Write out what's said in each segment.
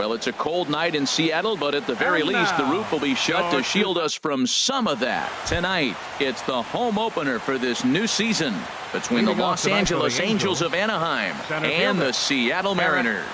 Well, it's a cold night in Seattle, but at the very least, the roof will be shut to shield us from some of that. Tonight, it's the home opener for this new season between the Los Angeles Angels of Anaheim and the Seattle Mariners.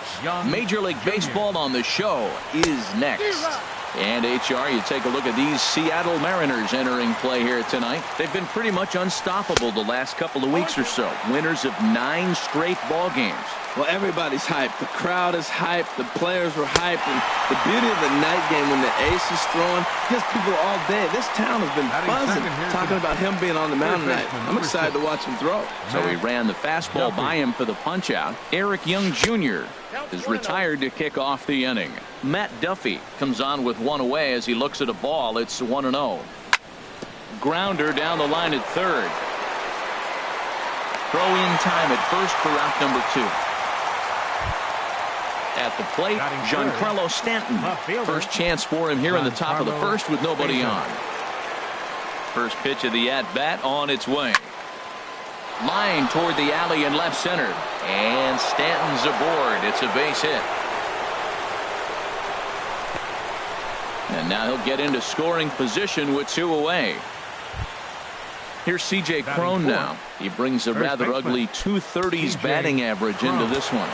Major League Baseball on the show is next. And HR, you take a look at these Seattle Mariners entering play here tonight. They've been pretty much unstoppable the last couple of weeks or so. Winners of 9 straight ball games. Well, everybody's hyped. The crowd is hyped. The players were hyped. And the beauty of the night game when the ace is throwing, gets people all day. This town has been buzzing talking about him being on the mound tonight. I'm excited to watch him throw. So he ran the fastball by him for the punch out. Eric Young Jr. is retired to kick off the inning. Matt Duffy comes on with one away as he looks at a ball. It's 1-0. Grounder down the line at third. Throw in time at first for out number 2. At the plate, Giancarlo Stanton. First chance for him here in the top of the first with nobody on. First pitch of the at-bat on its way. Line toward the alley in left center. And Stanton's aboard. It's a base hit. And now he'll get into scoring position with 2 away. Here's C.J. Cron now. He brings a rather ugly 230s batting average into this one.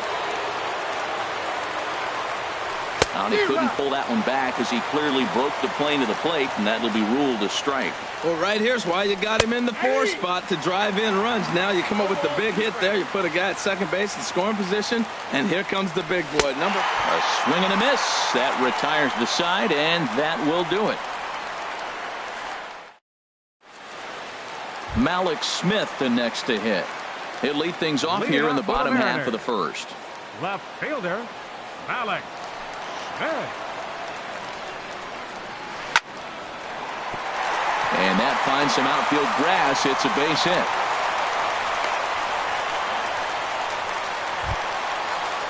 And he couldn't pull that one back as he clearly broke the plane to the plate, and that will be ruled a strike. Well, right here's why you got him in the 4 spot to drive in runs. Now you come up with the big hit there. You put a guy at second base in scoring position, and here comes the big boy. A swing and a miss. That retires the side, and that will do it. Malik Smith the next to hit. He'll lead things off here in the bottom half of the first. Left fielder, Malik. And that finds some outfield grass. It's a base hit.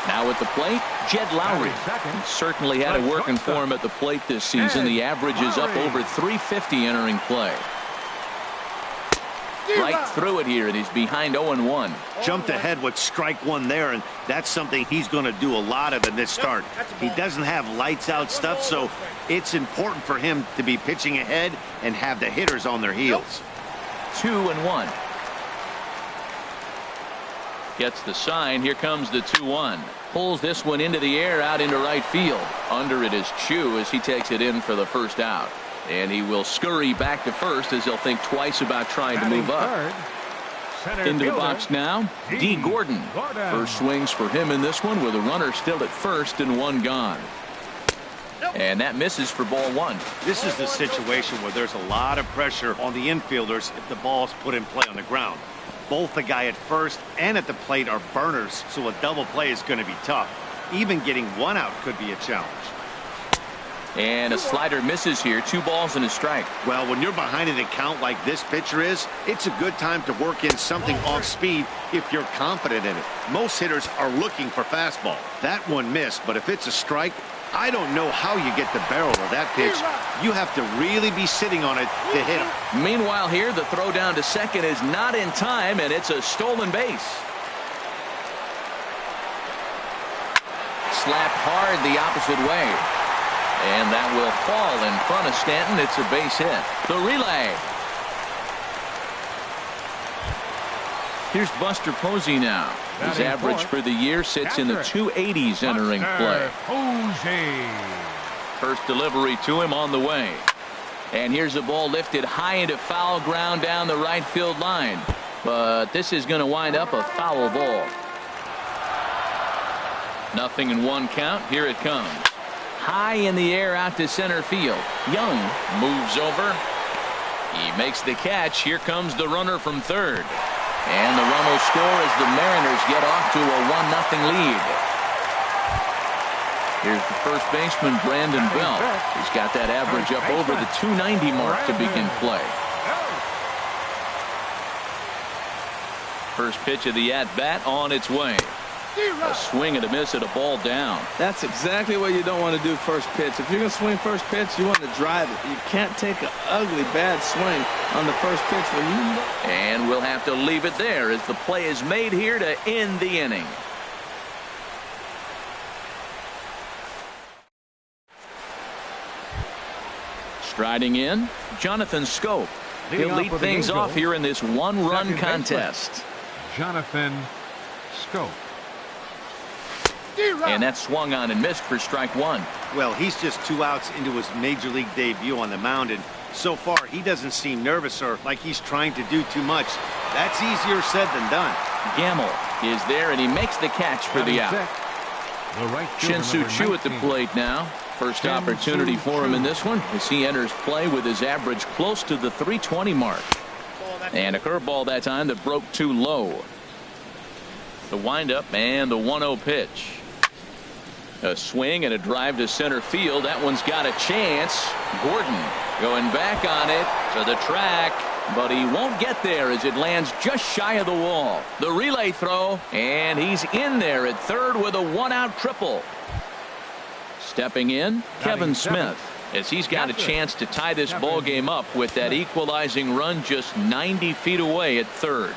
Now at the plate, Jed Lowry. He certainly had it working for him at the plate this season. The average is up over 350 entering play. Right through it here, and he's behind 0-1. Jumped ahead with strike 1 there, and that's something he's going to do a lot of in this start. He doesn't have lights out stuff, so it's important for him to be pitching ahead and have the hitters on their heels. 2-1. Gets the sign. Here comes the 2-1. Pulls this one into the air out into right field. Under it is Chu as he takes it in for the first out. And he will scurry back to first as he'll think twice about trying to move up. Into the box now, D. Gordon. First swings for him in this one with a runner still at first and 1 gone. And that misses for ball 1. This is the situation where there's a lot of pressure on the infielders if the ball's put in play on the ground. Both the guy at first and at the plate are burners, so a double play is going to be tough. Even getting 1 out could be a challenge. And a slider misses here. 2 balls and a strike. Well, when you're behind in a count like this pitcher is, it's a good time to work in something off speed if you're confident in it. Most hitters are looking for fastball. That one missed, but if it's a strike, I don't know how you get the barrel of that pitch. You have to really be sitting on it to hit him. Meanwhile here, the throw down to second is not in time, and it's a stolen base. Slapped hard the opposite way. And that will fall in front of Stanton. It's a base hit. The relay. Here's Buster Posey now. His average for the year sits in the 280s entering play. First delivery to him on the way. And here's a ball lifted high into foul ground down the right field line. But this is going to wind up a foul ball. 0-1 count. Here it comes. High in the air out to center field. Young moves over. He makes the catch. Here comes the runner from third. And the run will score as the Mariners get off to a 1-0 lead. Here's the first baseman, Brandon Belt. He's got that average up over the 290 mark to begin play. First pitch of the at-bat on its way. A swing and a miss at a ball down. That's exactly what you don't want to do first pitch. If you're going to swing first pitch, you want to drive it. You can't take an ugly, bad swing on the first pitch. And we'll have to leave it there as the play is made here to end the inning. Striding in, Jonathan Scope. He'll lead things off here in this one-run contest. Jonathan Scope. And that swung on and missed for strike one. Well, he's just 2 outs into his major league debut on the mound, and so far he doesn't seem nervous or like he's trying to do too much. That's easier said than done. Gamble is there, and he makes the catch for the out. Shin-Soo Choo at the plate now. First opportunity for him in this one as he enters play with his average close to the 320 mark. And a curveball that time that broke too low. The windup and the 1-0 pitch. A swing and a drive to center field. That one's got a chance. Gordon going back on it to the track, but he won't get there as it lands just shy of the wall. The relay throw, and he's in there at third with a 1-out triple. Stepping in, Kevin Smith, as he's got a chance to tie this ball game up with that equalizing run just 90 feet away at third.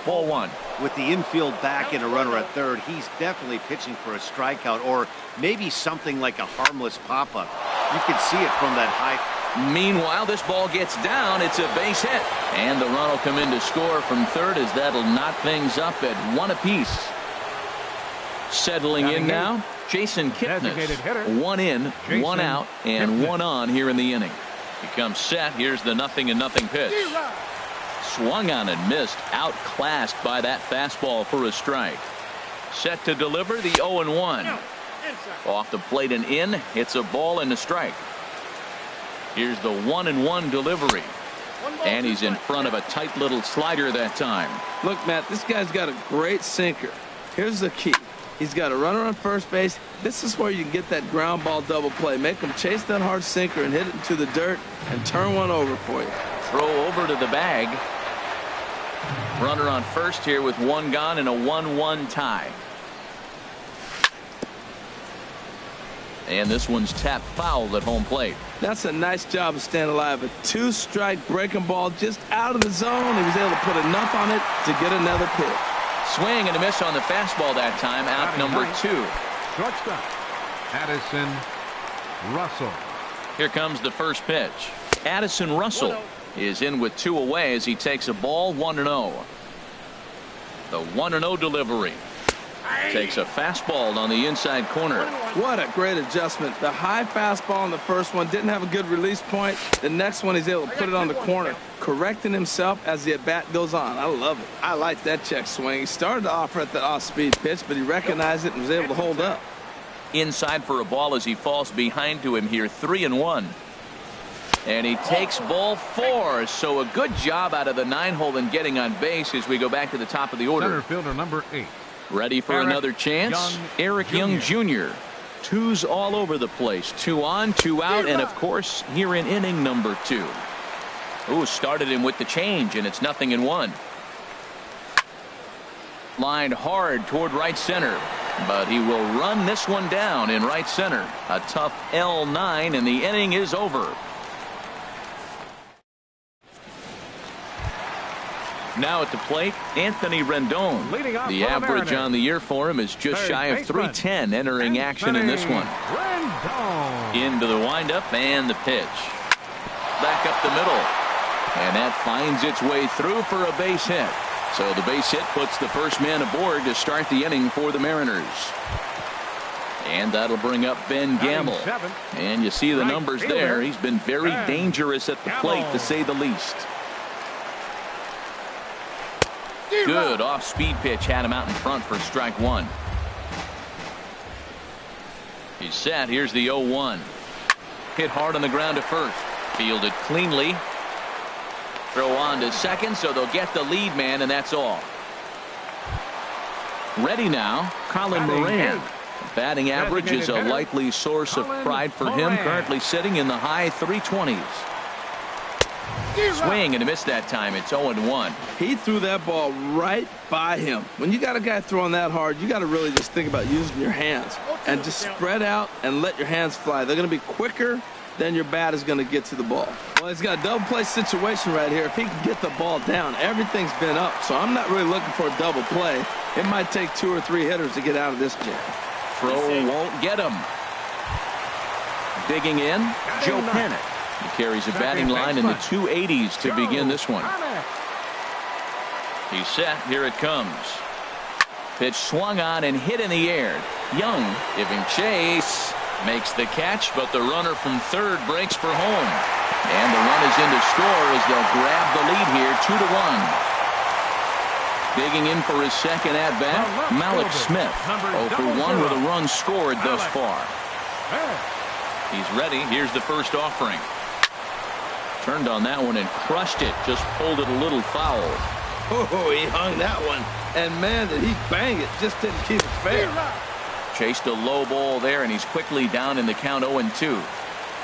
Ball one. With the infield back and a runner at third, he's definitely pitching for a strikeout or maybe something like a harmless pop-up. You can see it from that high. Meanwhile, this ball gets down. It's a base hit. And the run will come in to score from third as that'll knot things up at 1 apiece. Settling in now, Jason Kipnis. 1 in, 1 out, and 1 on here in the inning. He comes set. Here's the 0-0 pitch. Swung on and missed, outclassed by that fastball for a strike. Set to deliver the 0-1. Off the plate and in, it's a ball and a strike. Here's the 1-1 delivery. And he's in front of a tight little slider that time. Look, Matt, this guy's got a great sinker. Here's the key. He's got a runner on first base. This is where you can get that ground ball double play. Make him chase that hard sinker and hit it into the dirt and turn one over for you. Throw over to the bag. Runner on first here with 1 gone and a 1-1 tie. And this one's tapped foul at home plate. That's a nice job of staying alive. A 2-strike breaking ball just out of the zone. He was able to put enough on it to get another pitch. Swing and a miss on the fastball that time. Out number 2. Shortstop, Addison Russell. Here comes the first pitch. Addison Russell is in with 2 away as he takes a ball 1-0. The 1-0 delivery. Takes a fastball on the inside corner. What a great adjustment. The high fastball on the first one didn't have a good release point. The next one he's able to put it on the corner, correcting himself as the at-bat goes on. I love it. I like that check swing. He started to offer at the off-speed pitch, but he recognized it and was able to hold up. Inside for a ball as he falls behind to him here. 3-1. And he takes ball 4. So a good job out of the 9-hole in getting on base as we go back to the top of the order. Center fielder number 8. Ready for another chance. Eric Young Jr. 2s all over the place. 2 on, 2 out, and of course here in inning number 2. Ooh, started him with the change, and it's 0-1. Lined hard toward right center, but he will run this one down in right center. A tough L9, and the inning is over. Now at the plate, Anthony Rendon. The average on the year for him is just shy of 310 entering action in this one. Into the windup and the pitch. Back up the middle. And that finds its way through for a base hit. So the base hit puts the first man aboard to start the inning for the Mariners. And that'll bring up Ben Gamble. And you see the numbers there. He's been very dangerous at the plate, to say the least. Good off-speed pitch had him out in front for strike 1. He's set. Here's the 0-1. Hit hard on the ground to first. Fielded cleanly. Throw on to second, so they'll get the lead man, and that's all. Ready now, Colin Moran. Batting average is a likely source of pride for him, currently sitting in the high 320s. Swing and a miss that time. It's 0-1. He threw that ball right by him. When you got a guy throwing that hard, you got to really just think about using your hands and just spread out and let your hands fly. They're going to be quicker than your bat is going to get to the ball. Well, he's got a double play situation right here. If he can get the ball down, everything's been up. So I'm not really looking for a double play. It might take 2 or 3 hitters to get out of this jam. Throw won't get him. Digging in, Joe Panic. He carries a batting line in the 280s to begin this one. He's set. Here it comes. Pitch swung on and hit in the air. Young giving chase. Makes the catch, but the runner from third breaks for home. And the run is in to score as they'll grab the lead here 2-1. Digging in for his second at-bat, Malik Smith. 0 for 1 with a run scored thus far. He's ready. Here's the first offering. Turned on that one and crushed it. Just pulled it a little foul. Oh, he hung that one. And, man, did he bang it. Just didn't keep it fair. Chased a low ball there, and he's quickly down in the count 0-2.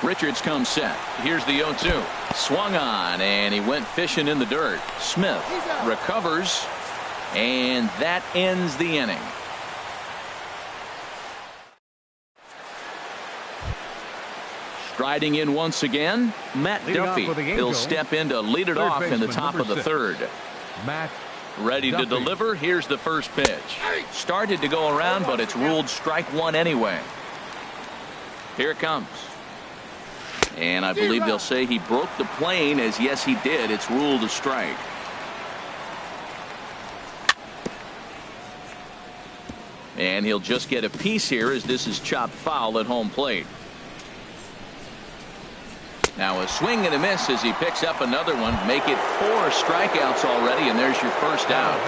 Richards comes set. Here's the 0-2. Swung on, and he went fishing in the dirt. Smith recovers, and that ends the inning. Striding in once again, Matt Duffy. He'll step in to lead it off in the top of the third. Matt ready to deliver. Here's the first pitch. Started to go around, but it's ruled strike one anyway. Here it comes. And I believe they'll say he broke the plane, as yes he did. It's ruled a strike. And he'll just get a piece here as this is chopped foul at home plate. Now a swing and a miss as he picks up another one. Make it 4 strikeouts already, and there's your first out.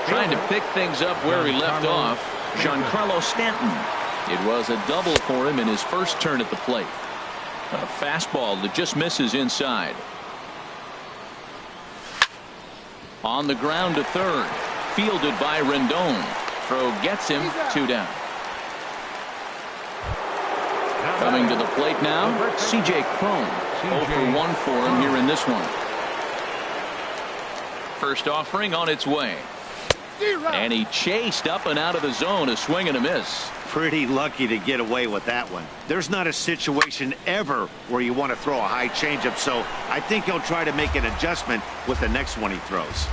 Trying to pick things up where he left off, Giancarlo Stanton. It was a double for him in his first turn at the plate. A fastball that just misses inside. On the ground to third. Fielded by Rendon. Throw gets him 2 down. Coming to the plate now, C.J. Cron. 0 for 1 for him here in this one. First offering on its way. And he chased up and out of the zone. A swing and a miss. Pretty lucky to get away with that one. There's not a situation ever where you want to throw a high changeup, so I think he'll try to make an adjustment with the next one he throws.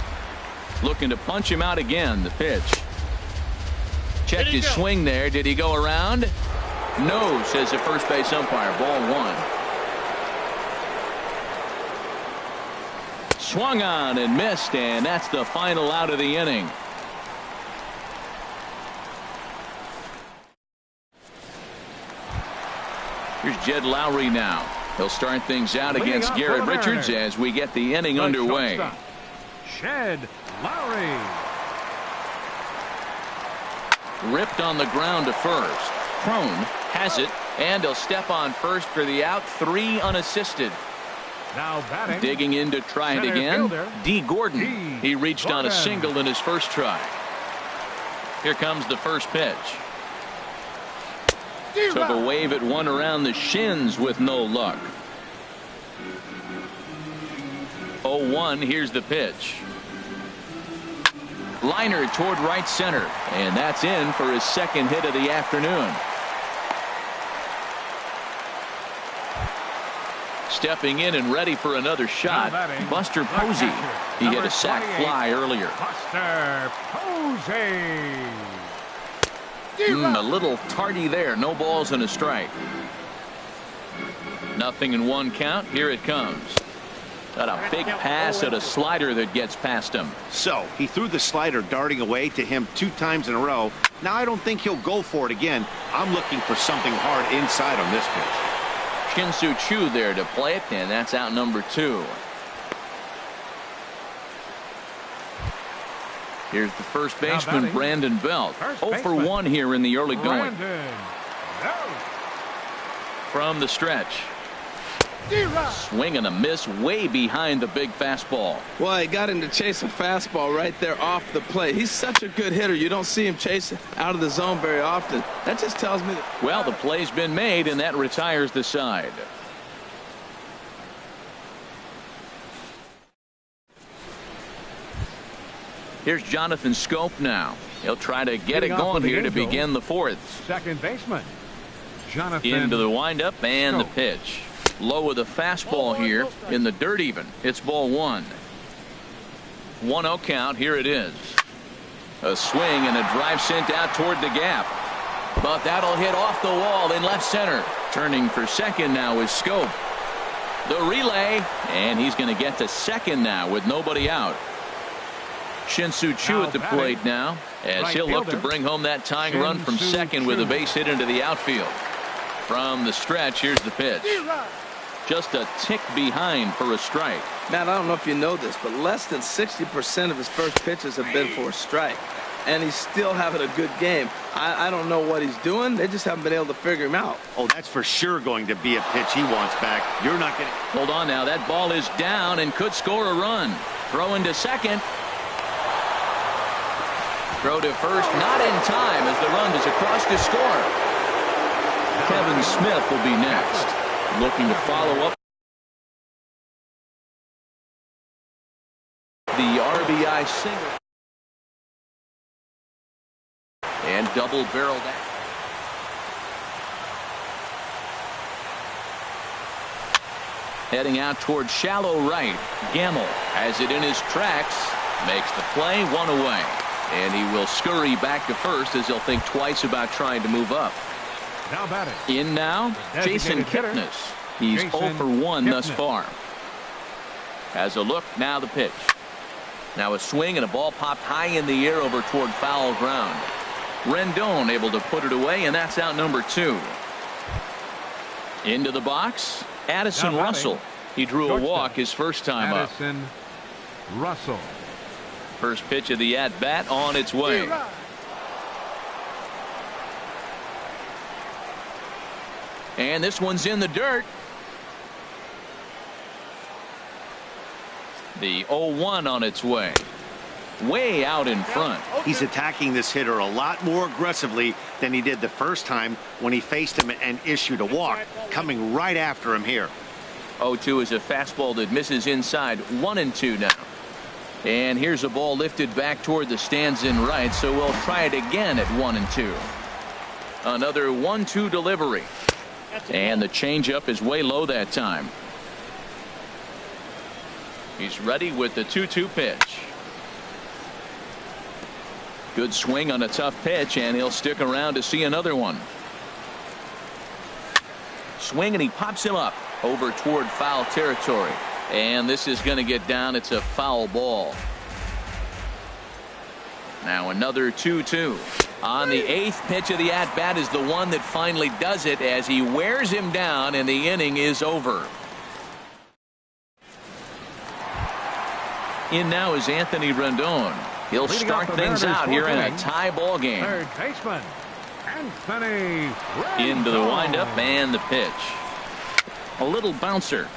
Looking to punch him out again. The pitch. Checked his swing there. Did he go around? No, says the first base umpire. Ball 1. Swung on and missed, and that's the final out of the inning. Here's Jed Lowry now. He'll start things out against Garrett Richards as we get the inning underway. Jed Lowry. Ripped on the ground to first. Cron has it, and he'll step on first for the out. 3 unassisted. Now batting. Digging in to try it again. D. Gordon. He reached on a single in his first try. Here comes the first pitch. Took a wave at one around the shins with no luck. 0-1. Here's the pitch. Liner toward right center, and that's in for his second hit of the afternoon. Stepping in and ready for another shot, Buster Posey. He hit a sac fly earlier. Buster Posey. A little tardy there. No balls and a strike. 0-1 count. Here it comes. Got a big pass at a slider that gets past him. So he threw the slider darting away to him 2 times in a row. Now I don't think he'll go for it again. I'm looking for something hard inside on this pitch. Shin-Soo Choo there to play it, and that's out number 2. Here's the first baseman, Brandon Belt. 0 for 1 here in the early going. From the stretch. Swing and a miss way behind the big fastball. Well, he got him to chase a fastball right there off the plate. He's such a good hitter. You don't see him chase out of the zone very often. That just tells me that. Well, the play's been made, and that retires the side. Here's Jonathan Scope now. He'll try to get it going here to begin the 4th. Second baseman, Jonathan. Into the windup and the pitch. Low with a fastball here in the dirt even. It's ball 1. 1-0 count. Here it is. A swing and a drive sent out toward the gap. But that'll hit off the wall in left center. Turning for second now is Scope. The relay, and he's going to get to second now with nobody out. Shin-Soo Choo at the plate now, as he'll look to bring home that tying run from second with a base hit into the outfield. From the stretch, here's the pitch. Just a tick behind for a strike. Matt, I don't know if you know this, but less than 60% of his first pitches have been for a strike. And he's still having a good game. I don't know what he's doing. They just haven't been able to figure him out. Oh, that's for sure going to be a pitch he wants back. You're not going to... Hold on now. That ball is down and could score a run. Throw into second. Throw to first, not in time as the run is across to score. Kevin Smith will be next. Looking to follow up the RBI single. And double-barreled out. Heading out towards shallow right. Gamble has it in his tracks. Makes the play, one away. And he will scurry back to first as he'll think twice about trying to move up. Now batting. In now, Jason Kipnis. He's 0 for 1 thus far. As a look, now the pitch. Now a swing and a ball popped high in the air over toward foul ground. Rendon able to put it away, and that's out number 2. Into the box, Addison Russell. He drew a walk his first time up. Addison Russell. First pitch of the at-bat on its way. And this one's in the dirt. The 0-1 on its way. Way out in front. He's attacking this hitter a lot more aggressively than he did the first time when he faced him and issued a walk. Coming right after him here. 0-2 is a fastball that misses inside. 1-2 now. And here's a ball lifted back toward the stands in right, so we'll try it again at 1-2. Another 1-2 delivery. And the changeup is way low that time. He's ready with the 2-2 pitch. Good swing on a tough pitch, and he'll stick around to see another one. Swing, and he pops him up over toward foul territory. And this is going to get down. It's a foul ball. Now another 2-2. On the 8th pitch of the at-bat is the one that finally does it as he wears him down, and the inning is over. In now is Anthony Rendon. He'll start things out here in a tie ball game. Third baseman, Anthony Rendon. Into the windup and the pitch. A little bouncer.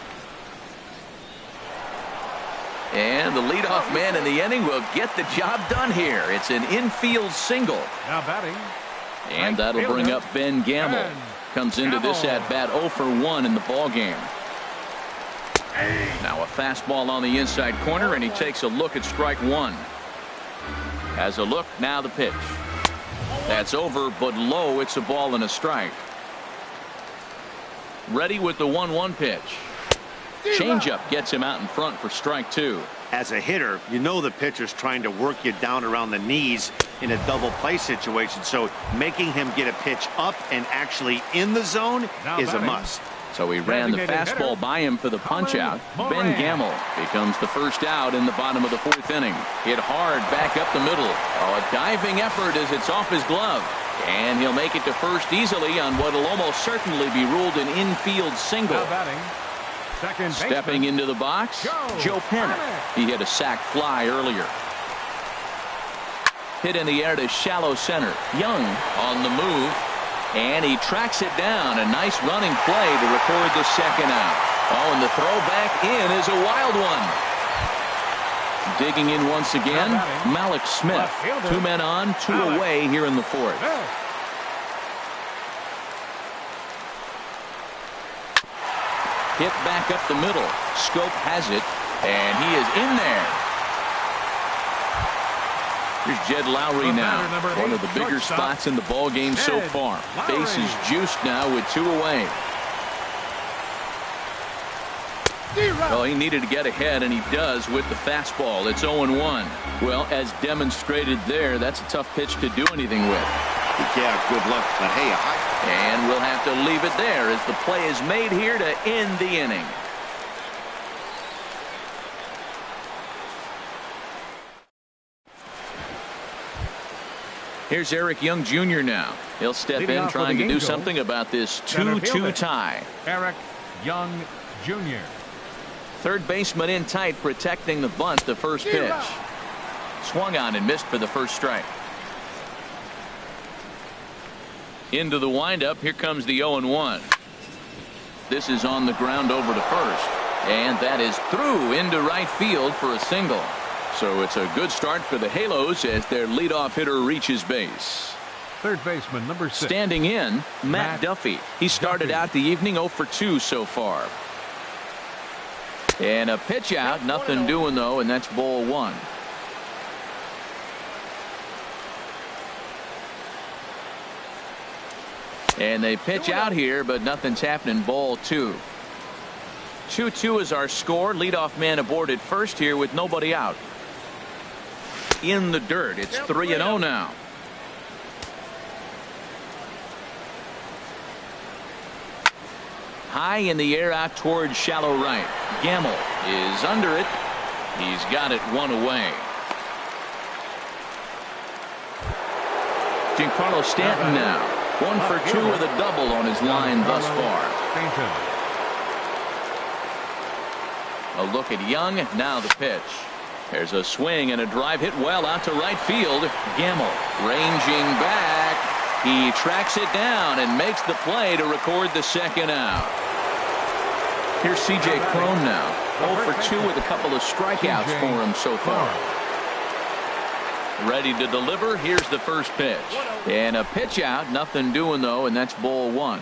And the leadoff man in the inning will get the job done here. It's an infield single. Now batting. And that'll bring up Ben Gamble. Comes into this at bat 0 for 1 in the ball game. Now a fastball on the inside corner, and he takes a look at strike 1. As a look, now the pitch. That's over, but low. It's a ball and a strike. Ready with the 1-1 pitch. Changeup gets him out in front for strike 2. As a hitter, you know the pitcher's trying to work you down around the knees in a double play situation, so making him get a pitch up and actually in the zone is a must. So he ran the fastball by him for the punch-out. Ben Gamble becomes the first out in the bottom of the 4th inning. Hit hard back up the middle. Oh, a diving effort as it's off his glove. And he'll make it to first easily on what will almost certainly be ruled an infield single. Stepping into the box, Joe Pennant. He hit a sac fly earlier. Hit in the air to shallow center. Young on the move. And he tracks it down. A nice running play to record the second out. Oh, and the throw back in is a wild one. Digging in once again, Malik Smith. 2 men on, 2 away here in the 4th. Hit back up the middle. Scope has it, and he is in there. Here's Jed Lowry now. One of the bigger spots in the ball game so far. Base is juiced now with 2 away. Well, he needed to get ahead, and he does with the fastball. It's 0-1. Well, as demonstrated there, that's a tough pitch to do anything with. Yeah, good luck. But hey, and we'll have to leave it there as the play is made here to end the inning. Here's Eric Young Jr. now. He'll step Leading in off trying to with the do Angels, something about this center 2-2 fielder, tie. Eric Young Jr. Third baseman in tight, protecting the bunt. The first pitch. Swung on and missed for the first strike. Into the windup. Here comes the 0-1. This is on the ground over to first. And that is through into right field for a single. So it's a good start for the Halos as their leadoff hitter reaches base. Third baseman, number 6. Standing in, Matt Duffy. He started out the evening 0 for 2 so far. And a pitch out. Nothing doing, though, and that's ball 1. And they pitch out here, but nothing's happening. Ball 2. 2-2 is our score. Leadoff man aboard at first here with nobody out. In the dirt. It's 3-0 now. High in the air out towards shallow right. Gamble is under it. He's got it 1 away. Giancarlo Stanton now. 1 for 2 with a double on his line thus far. A look at Young. Now the pitch. There's a swing and a drive hit well out to right field. Gamble ranging back. He tracks it down and makes the play to record the second out. Here's C.J. Cron now. 0 for 2 with a couple of strikeouts for him so far. Ready to deliver. Here's the first pitch. And a pitch out. Nothing doing, though, and that's ball 1.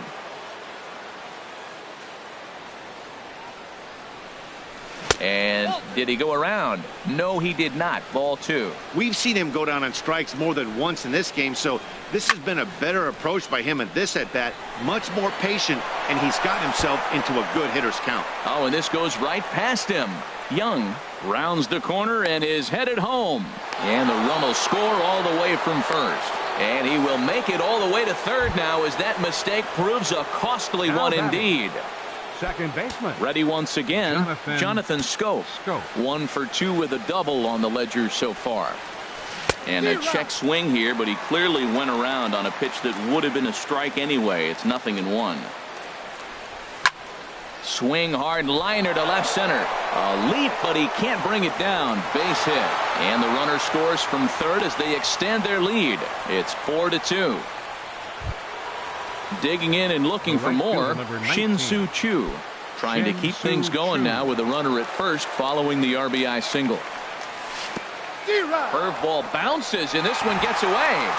And did he go around? No, he did not. Ball 2. We've seen him go down on strikes more than once in this game, so this has been a better approach by him at this at-bat. Much more patient, and he's got himself into a good hitter's count. Oh, and this goes right past him. Young rounds the corner and is headed home. And the run will score all the way from first. And he will make it all the way to third now as that mistake proves a costly one indeed. Second baseman. Ready once again, Jonathan Schoop. 1 for 2 with a double on the ledger so far. And a check swing here, but he clearly went around on a pitch that would have been a strike anyway. It's 0-1. Swing hard liner to left center. A leap, but he can't bring it down. Base hit. And the runner scores from third as they extend their lead. It's 4-2. Digging in and looking for more, Shin-Soo Choo. Trying to keep things going now with a runner at first following the RBI single. Curveball bounces, and this one gets away.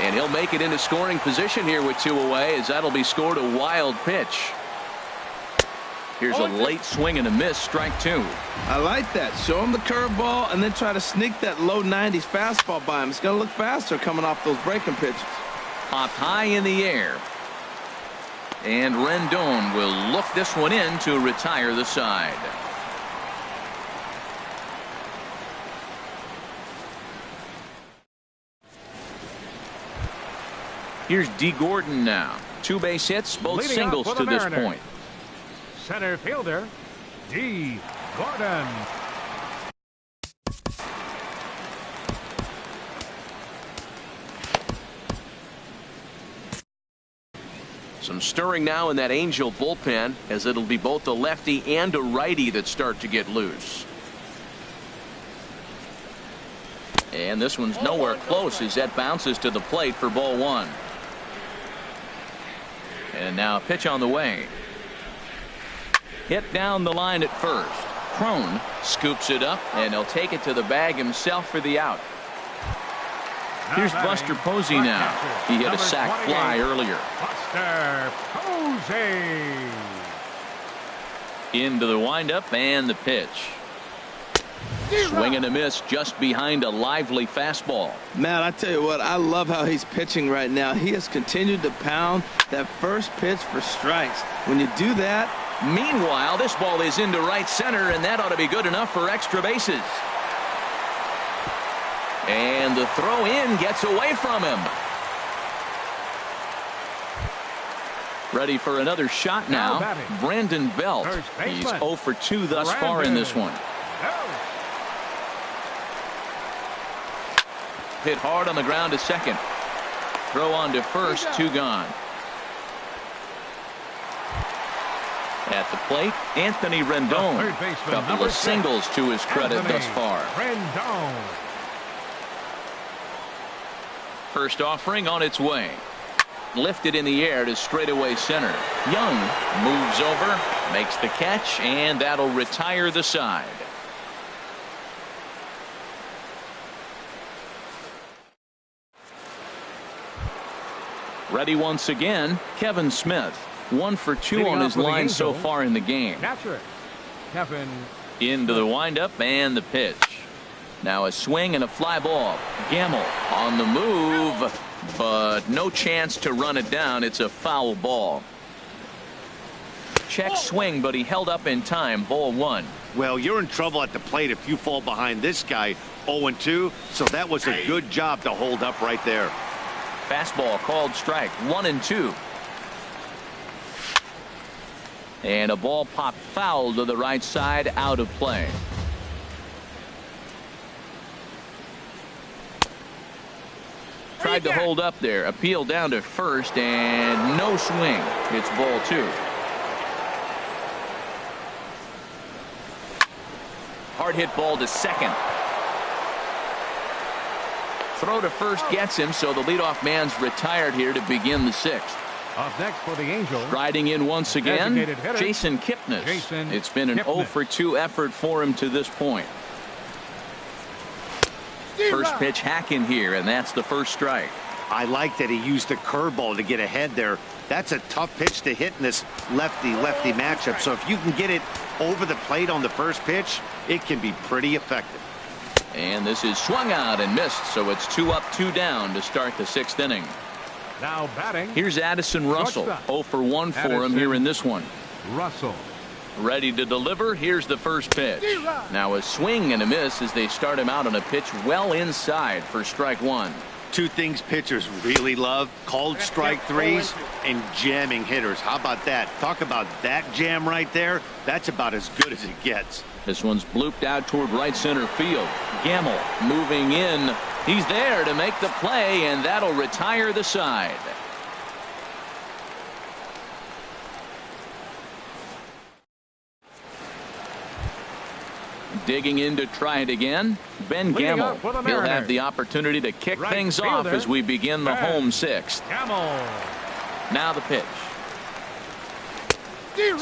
And he'll make it into scoring position here with 2 away as that'll be scored a wild pitch. Here's a late swing and a miss. Strike 2. I like that. Show him the curveball and then try to sneak that low 90s fastball by him. It's going to look faster coming off those breaking pitches. Popped high in the air. And Rendon will look this one in to retire the side. Here's D. Gordon now. 2 base hits, both Leading singles to this point. Center fielder, D. Gordon. Some stirring now in that Angel bullpen as it'll be both a lefty and a righty that start to get loose. And this one's nowhere close as that bounces to the plate for ball 1. And now a pitch on the way. Hit down the line at first. Cron scoops it up and he'll take it to the bag himself for the out. Here's Buster Posey now. He hit a sac fly earlier. Buster Posey. Into the windup and the pitch. Swing and a miss just behind a lively fastball. Man, I tell you what, I love how he's pitching right now. He has continued to pound that first pitch for strikes. When you do that. Meanwhile, this ball is into right center, and that ought to be good enough for extra bases. And the throw in gets away from him. Ready for another shot now. Brandon Belt. He's 0 for 2 thus far in this one. hit hard on the ground to second. Throw on to first, 2 gone. At the plate, Anthony Rendon. Couple of singles to his credit thus far. Rendon. First offering on its way. Lifted in the air to straightaway center. Young moves over, makes the catch, and that'll retire the side. Ready once again, Kevin Smith. 1 for 2 on his line so far in the game. Catcher, Kevin. Into the windup and the pitch. Now a swing and a fly ball. Gamble on the move, but no chance to run it down. It's a foul ball. Check swing, but he held up in time. Ball 1. Well, you're in trouble at the plate if you fall behind this guy 0-2, so that was a good job to hold up right there. Fastball called strike. 1-2. And a ball popped foul to the right side, out of play. Tried to hold up there. Appeal down to first, and no swing. It's ball 2. Hard hit ball to second. Throw to first gets him, so the leadoff man's retired here to begin the 6th. Up next for the Angels. Riding in once again, hitter, Jason Kipnis. It's been an 0 for 2 effort for him to this point. First pitch hack in here, and that's the first strike. I like that he used the curveball to get ahead there. That's a tough pitch to hit in this lefty-lefty matchup. So if you can get it over the plate on the first pitch, it can be pretty effective. And this is swung out and missed, so it's 2 up, 2 down to start the 6th inning. Now batting. Here's Addison Russell. 0 for 1 for him here in this one. Russell. Ready to deliver. Here's the first pitch. Now a swing and a miss as they start him out on a pitch well inside for strike 1. 2 things pitchers really love: called strike 3s and jamming hitters. How about that? Talk about that jam right there. That's about as good as it gets. This one's blooped out toward right center field. Gamble moving in. He's there to make the play, and that'll retire the side. Digging in to try it again, Ben Gamble. He'll have the opportunity to kick things off as we begin the home 6th. Now the pitch.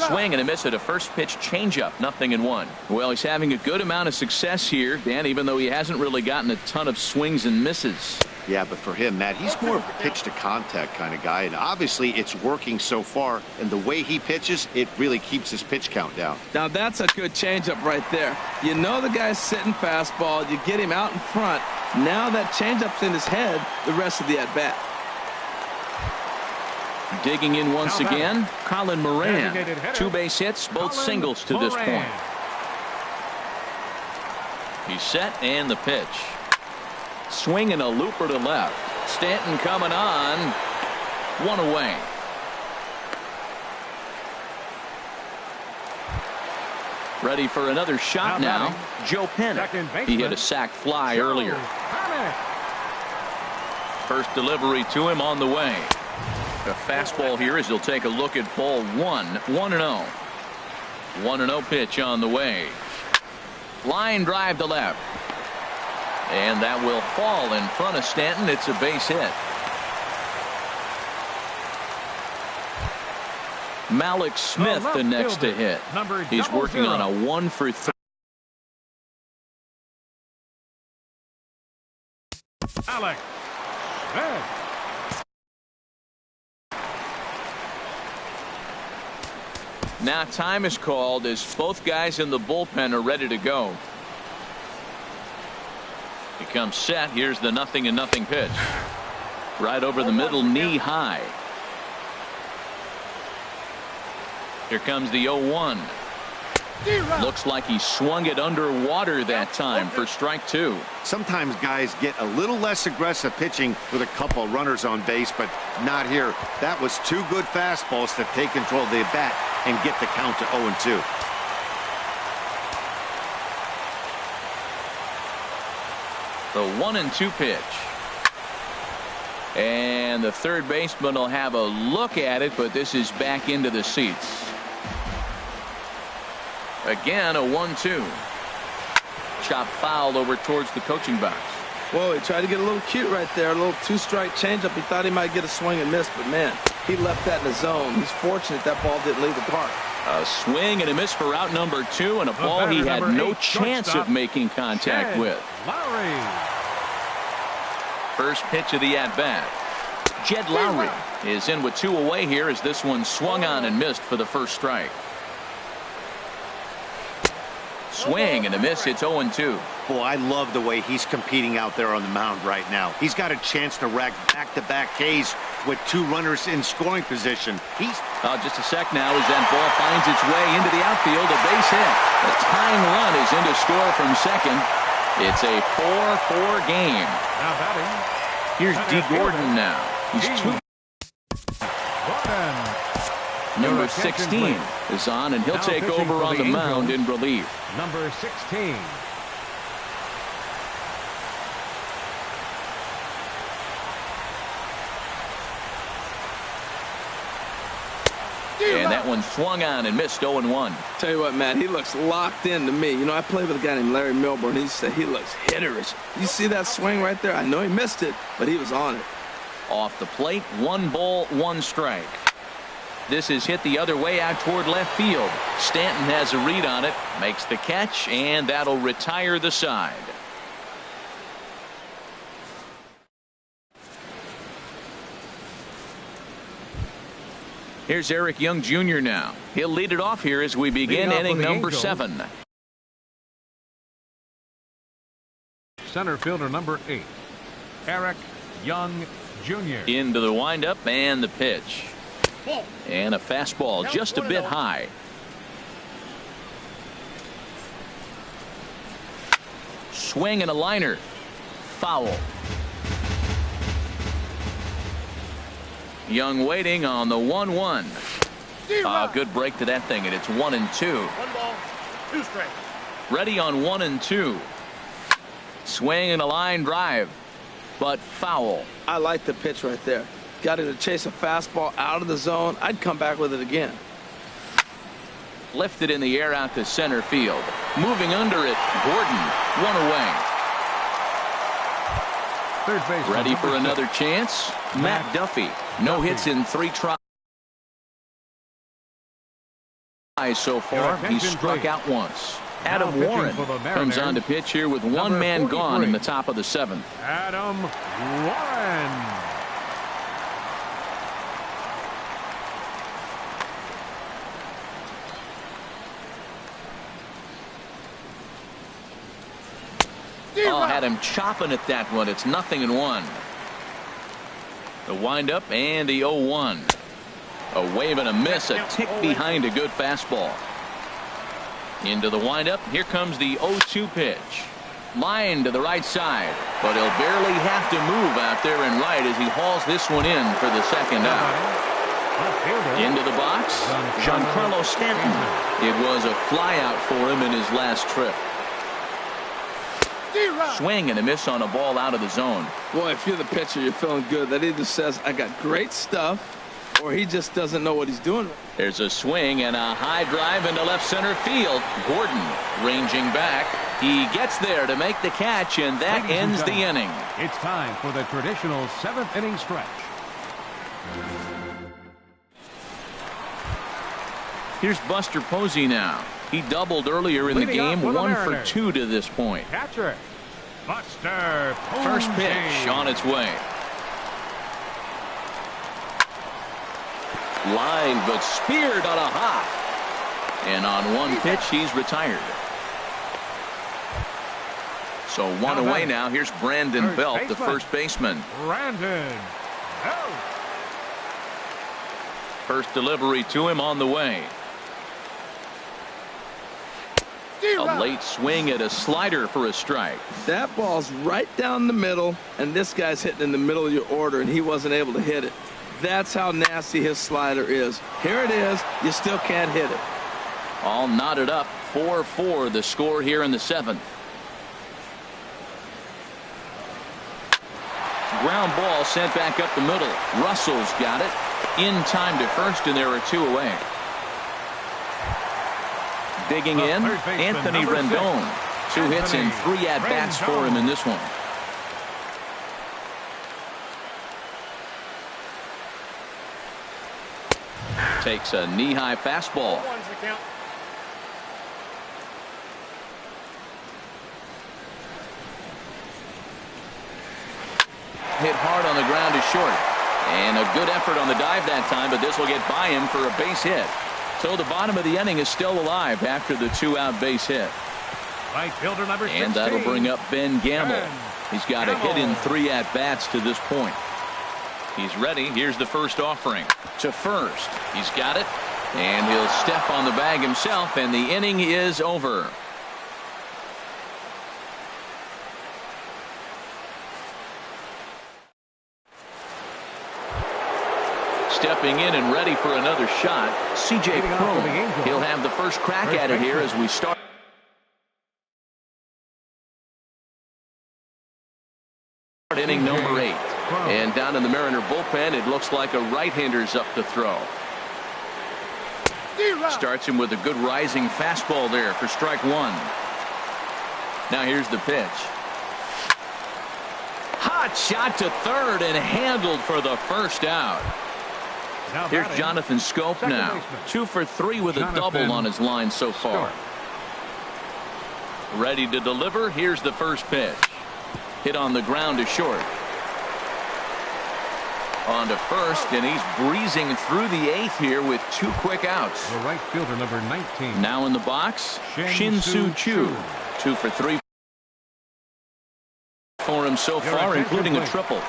Swing and a miss at a first pitch changeup. 0-1. Well, he's having a good amount of success here, Dan, even though he hasn't really gotten a ton of swings and misses. Yeah, but for him, Matt, he's more of a pitch to contact kind of guy, and obviously it's working so far, and the way he pitches, it really keeps his pitch count down. Now that's a good changeup right there. You know the guy's sitting fastball, you get him out in front. Now that changeup's in his head the rest of the at-bat. Digging in once again, Colin Moran. 2 base hits, both singles to this point. He's set, and the pitch. Swinging a looper to left. Stanton coming on. 1 away. Ready for another shot now. Joe Penn. He hit a sac fly earlier. First delivery to him on the way. A fastball here as he'll take a look at ball 1. 1-0. 1-0 pitch on the way. Line drive to left. And that will fall in front of Stanton. It's a base hit. Malik Smith the next to hit. He's working on a 1 for 3. Alex Smith. Now time is called as both guys in the bullpen are ready to go. He comes set. Here's the 0-0 pitch. Right over the middle, knee high. Here comes the 0-1. Looks like he swung it underwater that time for strike 2. Sometimes guys get a little less aggressive pitching with a couple runners on base, but not here. That was 2 good fastballs to take control of the bat and get the count to 0-2. The 1-2 pitch. And the third baseman will have a look at it, but this is back into the seats. Again, a 1-2. Chop foul over towards the coaching box. Whoa, he tried to get a little cute right there. A little two-strike changeup. He thought he might get a swing and miss, but man, he left that in the zone. He's fortunate that ball didn't leave the park. A swing and a miss for out number 2, and a ball he had no chance of making contact with. Lowry. First pitch of the at-bat. Jed Lowry is in with 2 away here as this one swung on and missed for the first strike. Swing and a miss. It's 0-2. Boy, I love the way he's competing out there on the mound right now. He's got a chance to rack back-to-back Ks with 2 runners in scoring position. He's just a sec now as that ball finds its way into the outfield. A base hit. A tying run is in to score from second. It's a 4-4 game. Now batting. Here's D. Gordon now. He's 2. Number 16 is on, and he'll take over on the mound in relief. Number 16. And that one swung on and missed. 0-1. Tell you what, Matt, he looks locked in to me. You know, I played with a guy named Larry Milburn. He said he looks hitterish. You see that swing right there? I know he missed it, but he was on it. Off the plate, 1 ball, 1 strike. This is hit the other way out toward left field. Stanton has a read on it, makes the catch, and that'll retire the side. Here's Eric Young Jr. now. He'll lead it off here as we begin inning number 7. Center fielder number 8, Eric Young Jr. Into the windup and the pitch. And a fastball just a bit high. Swing and a liner. Foul. Young waiting on the 1-1. Good break to that thing, and it's 1-2. 1 ball, 2 strikes. Ready on 1-2. Swing and a line drive, but foul. I like the pitch right there. Got him to chase a fastball out of the zone. I'd come back with it again. Lifted in the air out to center field. Moving under it, Gordon. 1 away. Third base. Ready for another chance. Matt Duffy. No hits in 3 tries so far. He struck out once. Adam Warren comes on to pitch here with 1 man gone in the top of the 7th. Adam Warren. Had him chopping at that one. It's 0-1. The windup and the 0-1. A wave and a miss, a tick behind a good fastball. Into the windup. Here comes the 0-2 pitch. Line to the right side, but he'll barely have to move out there and right as he hauls this one in for the second out. Into the box, Giancarlo Stanton. It was a flyout for him in his last trip. Swing and a miss on a ball out of the zone. Boy, if you're the pitcher, you're feeling good. That either says I got great stuff, or he just doesn't know what he's doing. There's a swing and a high drive into left center field. Gordon ranging back. He gets there to make the catch, and that ends the inning. It's time for the traditional 7th inning stretch. Here's Buster Posey now. He doubled earlier in the game, 1 for 2 to this point. Catcher, Buster Posey. First pitch on its way. Line, but speared on a hop. And on 1 pitch, he's retired. So 1 away now. Here's Brandon Belt, the first baseman. Brandon Belt. First delivery to him on the way. A late swing at a slider for a strike. That ball's right down the middle, and this guy's hitting in the middle of your order, and he wasn't able to hit it. That's how nasty his slider is. Here it is. You still can't hit it. All knotted up. 4-4 the score here in the 7th. ground ball sent back up the middle. Russell's got it in time to first, and there are 2 away. Digging in, Anthony Rendon. 2 hits and 3 at-bats for him in this one. Takes a knee-high fastball. Hit hard on the ground to short. And a good effort on the dive that time, but this will get by him for a base hit. So the bottom of the inning is still alive after the 2-out base hit. Right fielder number 16. And that'll bring up Ben Gamble. He's got a hit in 3 at-bats to this point. He's ready. Here's the first offering. To first. He's got it. And he'll step on the bag himself, and the inning is over. Stepping in and ready for another shot, C.J. Cron. He'll have the first crack at it here as we start. Inning number 8. And down in the Mariner bullpen, it looks like a right-hander's up to throw. Starts him with a good rising fastball there for strike 1. Now here's the pitch. Hot shot to third and handled for the first out. Here's Jonathan Scope now. 2 for 3 with a double on his line so far. Ready to deliver. Here's the first pitch. Hit on the ground to short. On to first, and he's breezing through the 8th here with 2 quick outs. The right fielder number 19. Now in the box, Shin-Soo Choo. 2 for 3 for him so far, including a triple.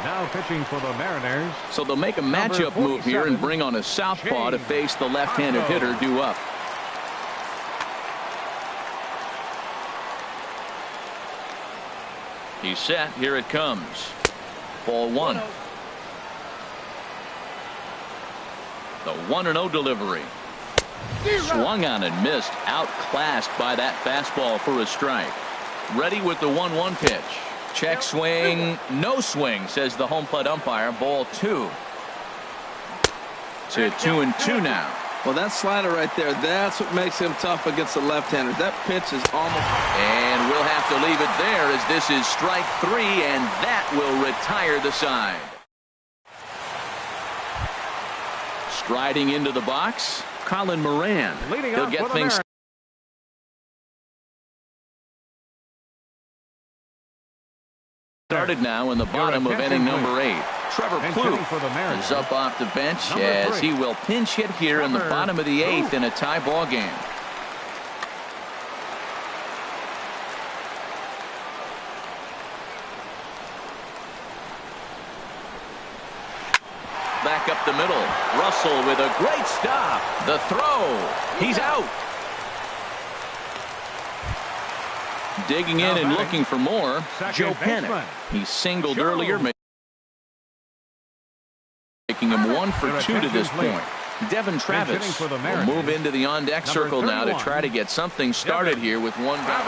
Now pitching for the Mariners. So they'll make a matchup move here and bring on a southpaw to face the left-handed hitter due up. He's set. Here it comes. Ball 1. The 1-0 delivery. Swung on and missed. Outclassed by that fastball for a strike. Ready with the 1-1 pitch. Check swing. No swing, says the home plate umpire. Ball 2. To 2-2 now. Well, that slider right there, that's what makes him tough against the left-handers. That pitch is almost... And we'll have to leave it there as this is strike 3, and that will retire the side. Striding into the box, Colin Moran. He'll get things started now in the bottom of inning number 8. Trevor Plouffe is up off the bench as he will pinch hit here in the bottom of the 8th in a tie ball game. Back up the middle. Russell with a great stop. The throw. He's out. Digging in and looking for more, Joe Panik. He singled earlier, making him 1 for 2 to this point. Devin Travis will move into the on-deck circle now to try to get something started here with 1 back.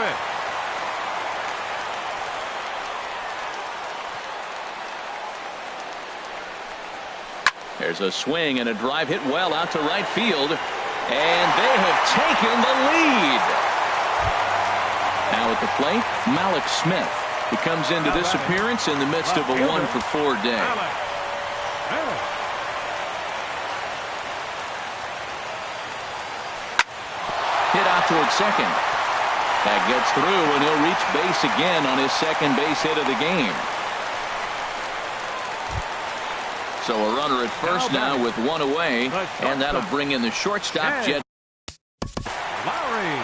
There's a swing and a drive hit well out to right field, and they have taken the lead. Now at the plate, Malik Smith. He comes into this appearance in the midst of a 1 for 4 day. Hit out toward second. That gets through, and he'll reach base again on his second base hit of the game. So a runner at first now with 1 away, and that'll bring in the shortstop, Jed Lowry.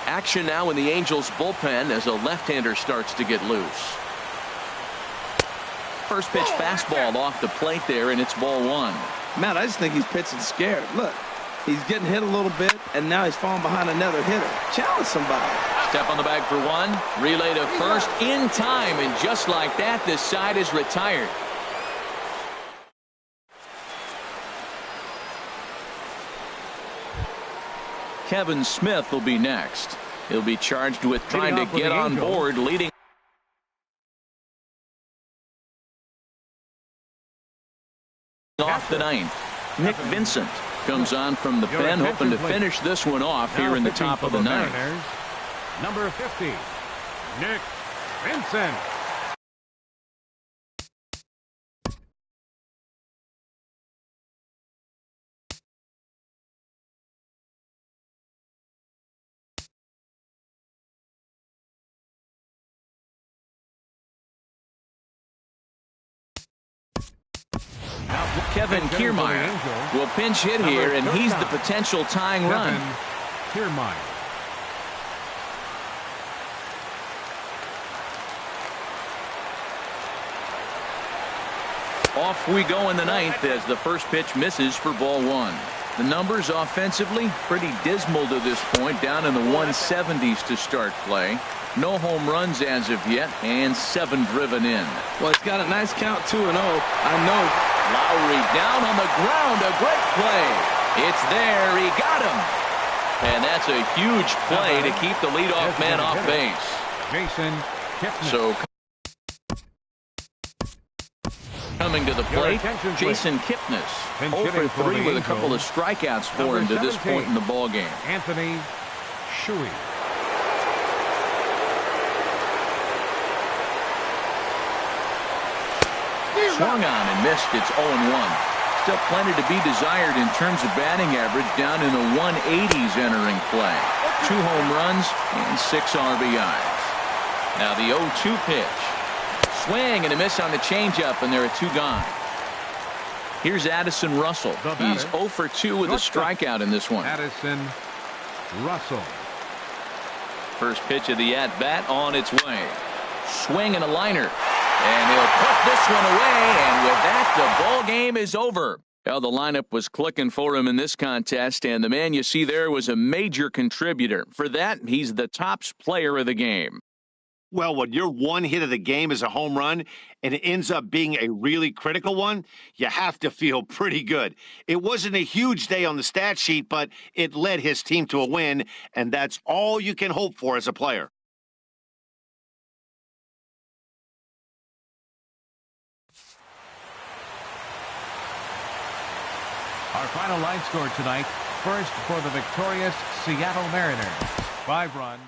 Action now in the Angels bullpen as a left-hander starts to get loose. First pitch fastball off the plate there, and it's ball 1. Matt, I just think he's pitching scared. Look, he's getting hit a little bit, and now he's falling behind another hitter. Challenge somebody. Step on the bag for 1. Relay to first in time, and just like that, this side is retired. Kevin Smith will be next. He'll be charged with trying to get on board, leading off the ninth. Nick Vincent comes on from the pen, hoping to finish this one off here in the top of the ninth. Number 50, Nick Vincent. Kevin Kiermaier will pinch hit here, and he's the potential tying run. Kiermaier. Off we go in the ninth as the first pitch misses for ball one. The numbers offensively pretty dismal to this point, down in the 170s to start play. No home runs as of yet, and 7 driven in. Well, it's got a nice count, 2-0. I know. Lowry down on the ground, a great play. It's there, he got him. And that's a huge play to keep the leadoff man off base. Jason Kipnis. So coming to the plate, Jason Kipnis, 0 for 3 with a couple of strikeouts for him to this point in the ballgame. Anthony Shui. Swung on and missed. It's 0-1. Still plenty to be desired in terms of batting average, down in the 180s entering play. 2 home runs and 6 RBIs. Now the 0-2 pitch. Swing and a miss on the changeup, and there are 2 gone. Here's Addison Russell. He's 0 for 2 with a strikeout in this one. Addison Russell. First pitch of the at-bat on its way. Swing and a liner. And he'll put this one away, and with that, the ball game is over. Well, the lineup was clicking for him in this contest, and the man you see there was a major contributor. For that, he's the top player of the game. Well, when your one hit of the game is a home run and it ends up being a really critical one, you have to feel pretty good. It wasn't a huge day on the stat sheet, but it led his team to a win, and that's all you can hope for as a player. Our final line score tonight, first for the victorious Seattle Mariners, 5 runs.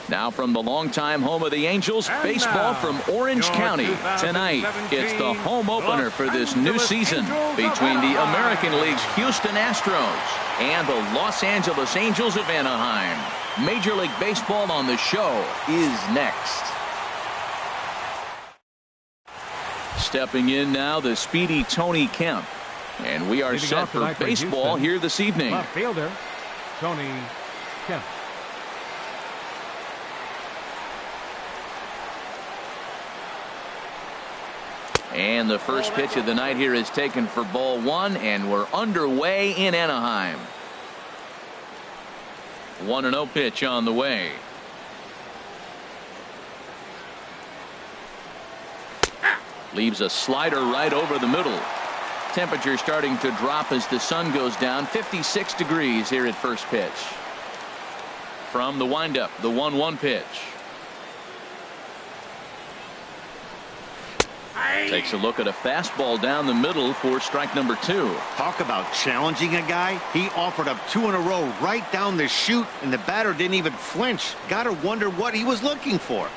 Now from the longtime home of the Angels, baseball from Orange County. Tonight, it's the home opener for this new season between the American League's Houston Astros and the Los Angeles Angels of Anaheim. Major League Baseball on the show is next. Stepping in now, the speedy Tony Kemp. And we are set for baseball here this evening. Left fielder, Tony Kemp. And the first pitch of the night here is taken for ball one, and we're underway in Anaheim. 1-0 pitch on the way. Leaves a slider right over the middle. Temperature starting to drop as the sun goes down. 56 degrees here at first pitch. From the windup, the 1-1 pitch. Takes a look at a fastball down the middle for strike number 2. Talk about challenging a guy. He offered up 2 in a row right down the chute, and the batter didn't even flinch. Gotta wonder what he was looking for.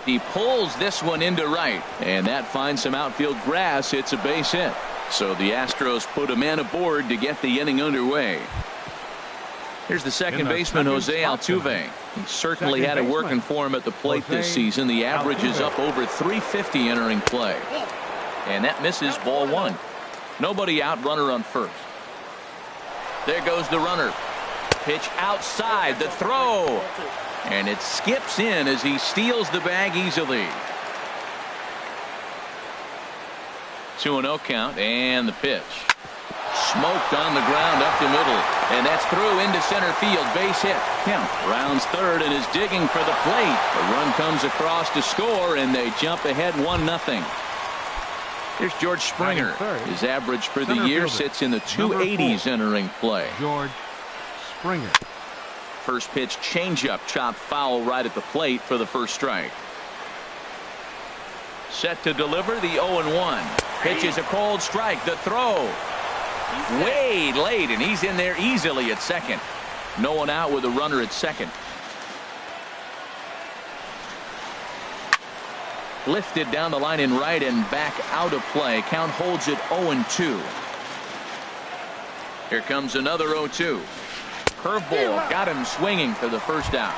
He pulls this one into right, and that finds some outfield grass. It's a base hit. So the Astros put a man aboard to get the inning underway. Here's the second baseman, Jose Altuve. He certainly had it working for him at the plate this season. The average is up over 350 entering play. And that misses ball one. Nobody out, runner on first. There goes the runner. Pitch outside, the throw. And it skips in as he steals the bag easily. 2-0 count, and the pitch. Smoked on the ground up the middle, and that's through into center field. Base hit. Kemp rounds third and is digging for the plate. The run comes across to score, and they jump ahead 1-0. Here's George Springer. His average for the year sits in the 280s entering play. George Springer. First pitch changeup, chopped foul right at the plate for the first strike. Set to deliver the 0-1. Pitches a cold strike. The throw. Way late, and he's in there easily at second. No one out with a runner at second. Lifted down the line in right and back out of play. Count holds it 0-2. Here comes another 0-2. Curveball got him swinging for the first out.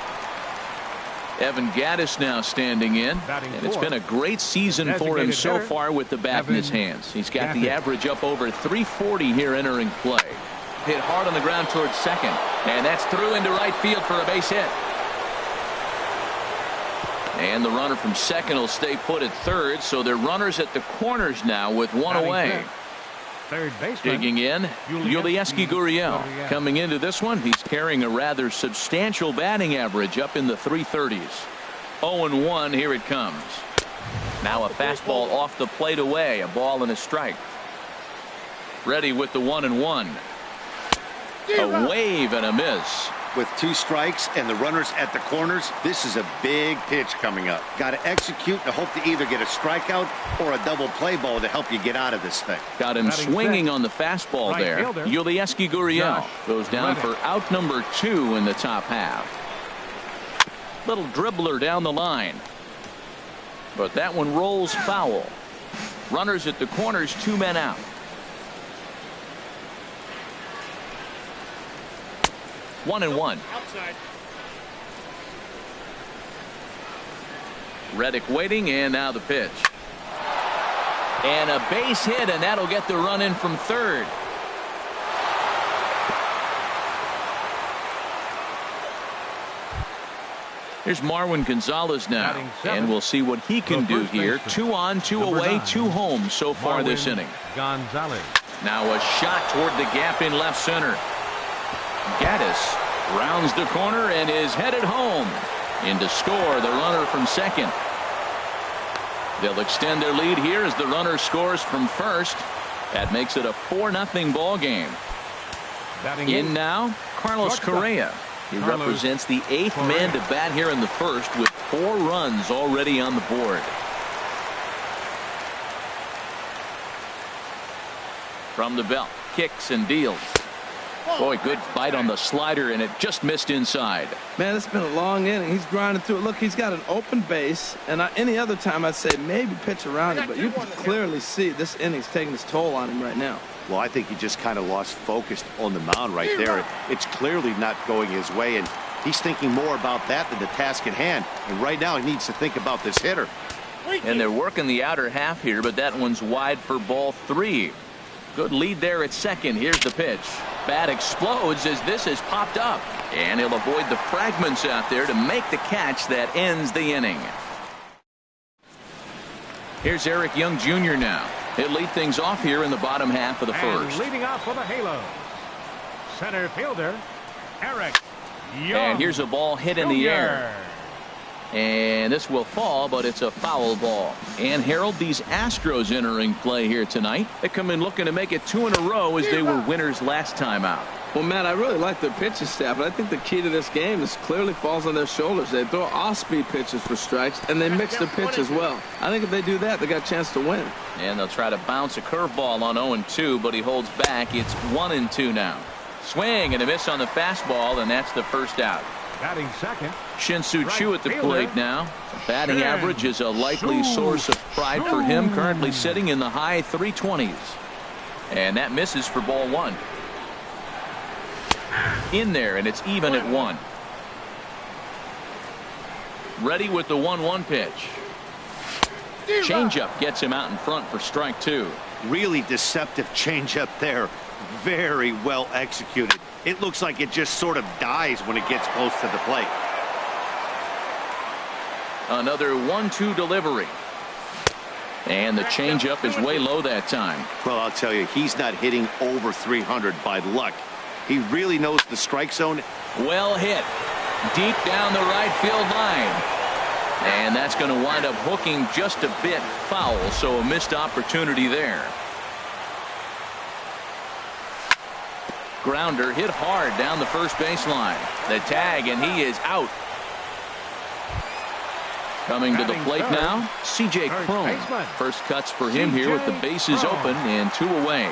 Evan Gattis now standing in, and it's been a great season for him so far with the bat in his hands. He's got the average up over 340 here entering play. Hit hard on the ground towards second, and that's through into right field for a base hit. And the runner from second will stay put at third, so they're runners at the corners now with one away. Third baseman. Digging in, Yulieski Gurriel. Coming into this one, he's carrying a rather substantial batting average up in the 330s. 0-1, here it comes. Now a fastball off the plate away, a ball and a strike. Ready with the 1-1. A wave and a miss. With 2 strikes and the runners at the corners, this is a big pitch coming up. Got to execute and hope to either get a strikeout or a double play ball to help you get out of this thing. Got him swinging on the fastball there. Yulieski Gurriel goes down for out number 2 in the top half. Little dribbler down the line. But that one rolls foul. Runners at the corners, 2 men out. 1-1. Outside. Reddick waiting, and now the pitch. And a base hit, and that'll get the run in from third. Here's Marwin Gonzalez now, and we'll see what he can do here. 2 on, 2 away, 2 home so far this inning. Gonzalez. Now a shot toward the gap in left center. Gattis rounds the corner and is headed home. In to score the runner from second. They'll extend their lead here as the runner scores from first. That makes it a 4-0 ball game. In now, Carlos Correa. He represents the 8th man to bat here in the first with 4 runs already on the board. From the belt, kicks and deals. Boy, good bite on the slider, and it just missed inside. Man, it's been a long inning. He's grinding through it. Look, he's got an open base, and any other time I'd say maybe pitch around it, but you can clearly see this inning's taking its toll on him right now. Well, I think he just kind of lost focus on the mound right there. It's clearly not going his way, and he's thinking more about that than the task at hand. And right now, he needs to think about this hitter. And they're working the outer half here, but that one's wide for ball 3. Good lead there at second. Here's the pitch. Bat explodes as this has popped up. And he'll avoid the fragments out there to make the catch that ends the inning. Here's Eric Young Jr. now. He'll lead things off here in the bottom half of the first. Leading off for the Halo, center fielder, Eric Young. And here's a ball hit in the air. And this will fall, but it's a foul ball. And Harold, these Astros entering play here tonight. They come in looking to make it 2 in a row as they were winners last time out. Well, Matt, I really like their pitching staff, but I think the key to this game is clearly falls on their shoulders. They throw off-speed pitches for strikes, and they mix their pitch as well. I think if they do that, they got a chance to win. And they'll try to bounce a curveball on 0-2, but he holds back. It's 1-2 now. Swing and a miss on the fastball, and that's the first out. Batting second, Shin-Soo Choo at the plate now. Batting average is a likely source of pride for him, currently sitting in the high 320s. And that misses for ball 1. In there, and it's even at 1. Ready with the 1-1 pitch. Changeup gets him out in front for strike 2. Really deceptive changeup there. Very well executed. It looks like it just sort of dies when it gets close to the plate. Another 1-2 delivery. And the changeup is way low that time. Well, I'll tell you, he's not hitting over 300 by luck. He really knows the strike zone. Well hit. Deep down the right field line. And that's going to wind up hooking just a bit foul, so a missed opportunity there. Grounder hit hard down the first baseline. The tag, and he is out. Coming to the plate now, C.J. Cron. First cuts for him here with the bases open and 2 away.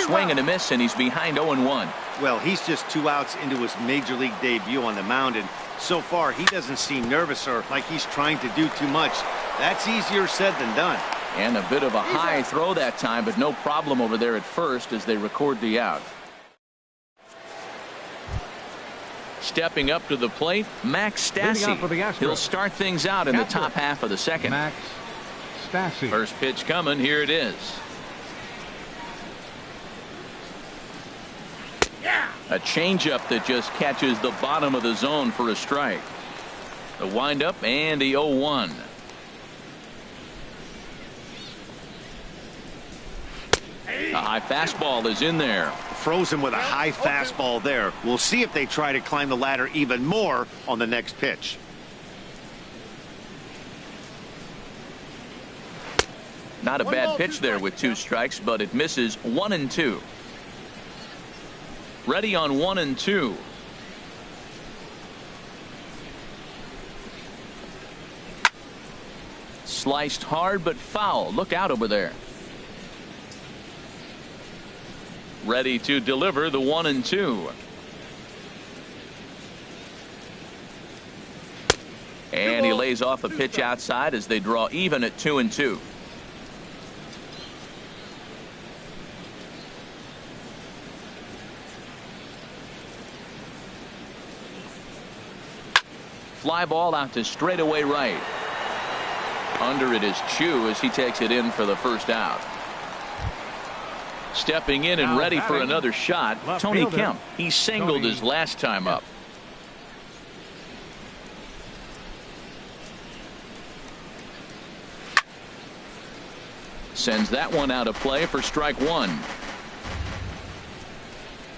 Swing and a miss, and he's behind 0-1. Well, he's just 2 outs into his major league debut on the mound, and so far he doesn't seem nervous or like he's trying to do too much. That's easier said than done. And a bit of a high throw that time, but no problem over there at first as they record the out. Stepping up to the plate, Max Stassi. He'll start things out in the top half of the second. Max Stassi. First pitch coming. Here it is. A changeup that just catches the bottom of the zone for a strike. The windup and the 0-1. A high fastball is in there. Frozen with a high fastball there. We'll see if they try to climb the ladder even more on the next pitch. Not a bad pitch there with 2 strikes, but it misses 1-2. Ready on 1-2. Sliced hard but foul. Look out over there. Ready to deliver the 1-2. And he lays off a pitch outside as they draw even at 2-2. Fly ball out to straightaway right. Under it is Choo as he takes it in for the first out. Stepping in and ready for another shot, Tony Kemp. He singled his last time up. Sends that one out of play for strike 1.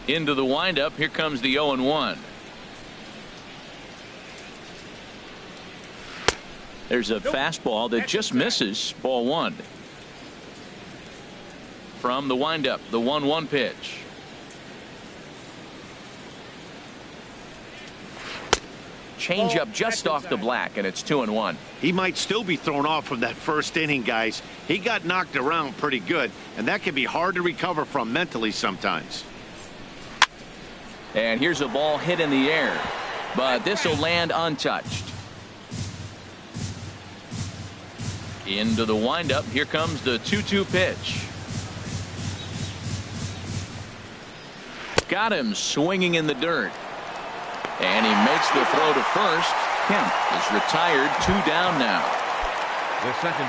Into the windup. Here comes the 0-1. There's a fastball that just misses ball 1. From the windup, the 1-1 pitch. Changeup just off the black, and it's 2-1. He might still be thrown off from that first inning, guys. He got knocked around pretty good, and that can be hard to recover from mentally sometimes. And here's a ball hit in the air, but this will land untouched. Into the windup. Here comes the 2-2 pitch. Got him swinging in the dirt. And he makes the throw to first. Kemp is retired, 2 down now.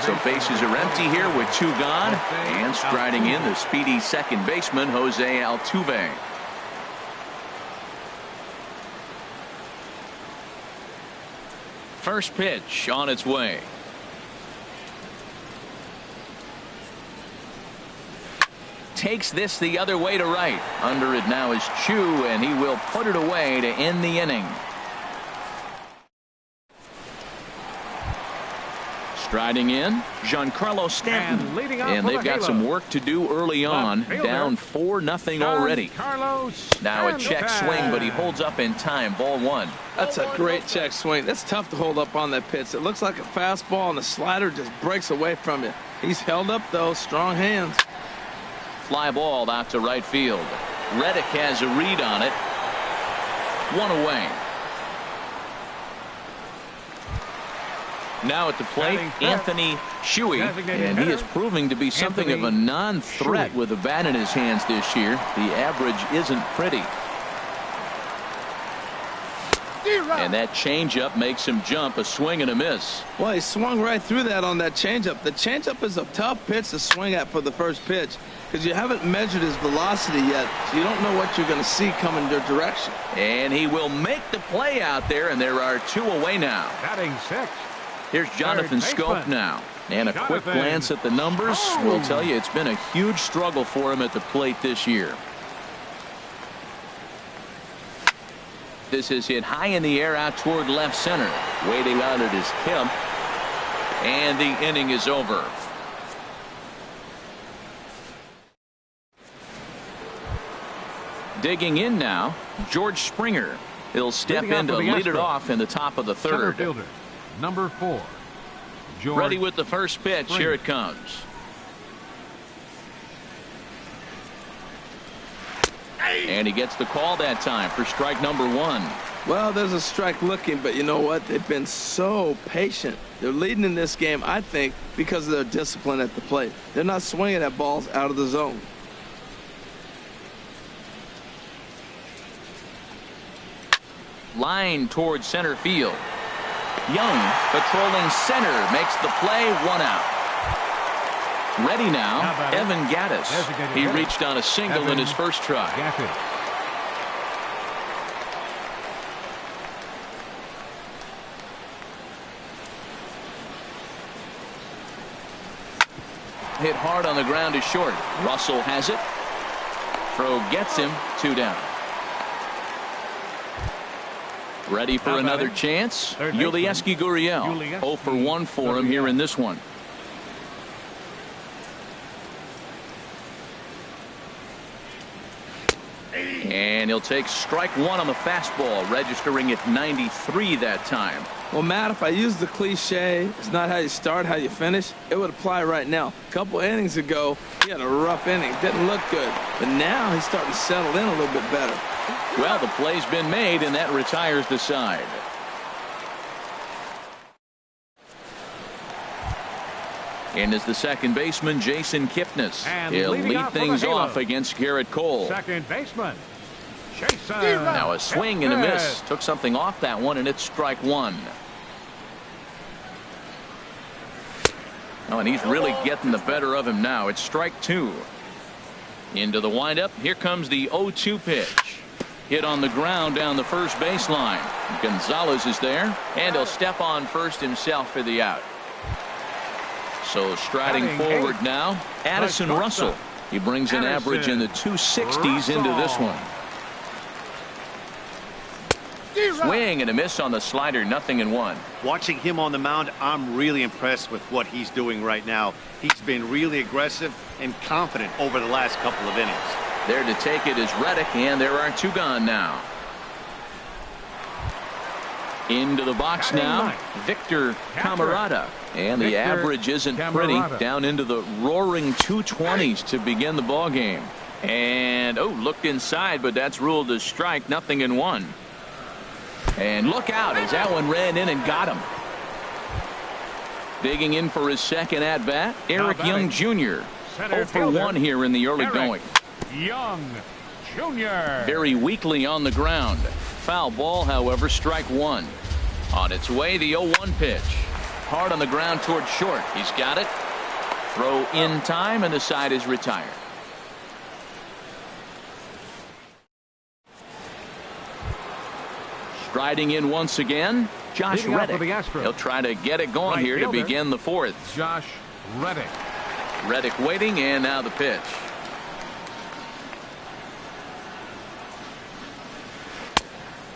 So bases are empty here with 2 gone. And striding in, the speedy second baseman, Jose Altuve. First pitch on its way. Takes this the other way to right. Under it now is Chu, and he will put it away to end the inning. Striding in, Giancarlo Stanton. And they've got some work to do early on. Down 4-0 already. Now a check swing, but he holds up in time. Ball 1. That's a great check swing. That's tough to hold up on that pitch. It looks like a fastball, and the slider just breaks away from you. He's held up, though. Strong hands. Fly ball out to right field. Reddick has a read on it. 1 away. Now at the plate, Anthony Shuey, and he is proving to be something of a non-threat with a bat in his hands this year. The average isn't pretty. And that changeup makes him jump, a swing and a miss. Well, he swung right through that on that changeup. The changeup is a tough pitch to swing at for the first pitch because you haven't measured his velocity yet, so you don't know what you're going to see coming your direction. And he will make the play out there, and there are 2 away now. Batting 6. Here's Jonathan Scope now. And a quick glance at the numbers will tell you it's been a huge struggle for him at the plate this year. This is hit high in the air out toward left center. Waiting on it is Kemp. And the inning is over. Digging in now, George Springer. He'll step in to lead it off in the top of the third. Center fielder, number 4. George Ready with the first pitch. Springer. Here it comes. And he gets the call that time for strike number 1. Well, there's a strike looking, but you know what? They've been so patient. They're leading in this game, I think, because of their discipline at the plate. They're not swinging at balls out of the zone. Line towards center field. Young patrolling center makes the play, 1 out. Ready now, Evan Gattis. He reached on a single in his first try. Hit hard on the ground is short. Russell has it. Throw gets him, 2 down. Ready for another chance. Yulieski Gurriel. 0 for 1 for him here in this one. And he'll take strike 1 on the fastball, registering at 93 that time. Well, Matt, if I use the cliche, it's not how you start, how you finish, it would apply right now. A couple innings ago, he had a rough inning. Didn't look good. But now he's starting to settle in a little bit better. Well, the play's been made, and that retires the side. And is the second baseman, Jason Kipnis. He'll lead things off against Garrett Cole. Second baseman, Jason. Now a swing and a miss. Took something off that one, and it's strike 1. Oh, and he's really getting the better of him now. It's strike 2. Into the windup. Here comes the 0-2 pitch. Hit on the ground down the first baseline. Gonzalez is there, and he'll step on first himself for the out. So striding forward now, Addison Russell. He brings an average in the 260s into this one. Swing and a miss on the slider, 0-1. Watching him on the mound, I'm really impressed with what he's doing right now. He's been really aggressive and confident over the last couple of innings. There to take it is Reddick, and there are 2 gone now. Into the box now, Victor Camarada. And the average isn't pretty, down into the roaring 220s to begin the ball game. And, oh, looked inside, but that's ruled a strike, 0-1. And look out as that one ran in and got him. Digging in for his second at-bat, Eric Young Jr. 0 for 1 here in the early going. Young Jr. Very weakly on the ground. Foul ball, however, strike one. On its way, the 0-1 pitch. Hard on the ground toward short. He's got it. Throw in time, and the side is retired. Striding in once again, Josh Reddick. He'll try to get it going here to begin the fourth. Josh Reddick. Reddick waiting, and now the pitch.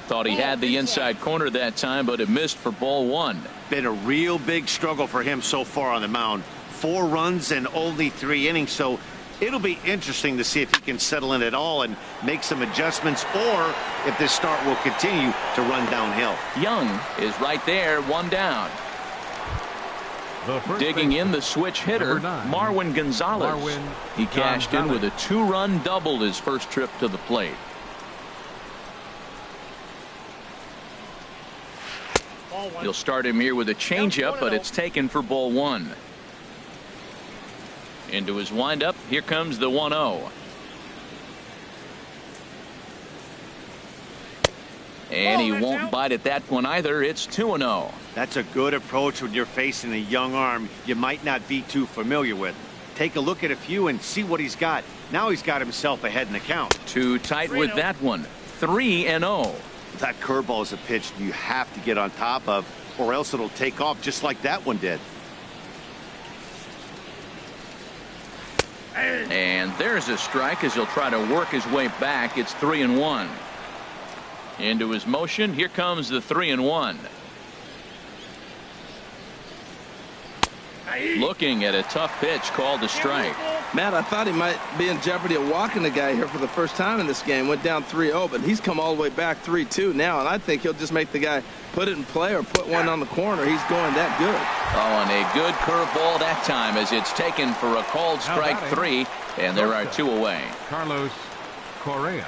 Thought he had the inside corner that time, but it missed for ball one. Been a real big struggle for him so far on the mound. 4 runs and only 3 innings, so it'll be interesting to see if he can settle in at all and make some adjustments, or if this start will continue to run downhill. Young is right there, 1 down. Digging in the switch hitter, Marwin Gonzalez. He cashed in with a 2-run double his first trip to the plate. He'll start him here with a changeup, but it's taken for ball 1. Into his windup, here comes the 1-0. And he won't bite at that one either. It's 2-0. That's a good approach when you're facing a young arm you might not be too familiar with. Take a look at a few and see what he's got. Now he's got himself ahead in the count. Too tight with that one. 3-0. That curveball is a pitch you have to get on top of, or else it'll take off just like that one did. And there's a strike as he'll try to work his way back. It's 3-1. Into his motion. Here comes the 3-1. Looking at a tough pitch called a strike. Matt, I thought he might be in jeopardy of walking the guy here for the first time in this game. Went down 3-0, but he's come all the way back 3-2 now, and I think he'll just make the guy put it in play or put one on the corner. He's going that good. Oh, and a good curveball that time as it's taken for a called strike 3, and there are 2 away. Carlos Correa.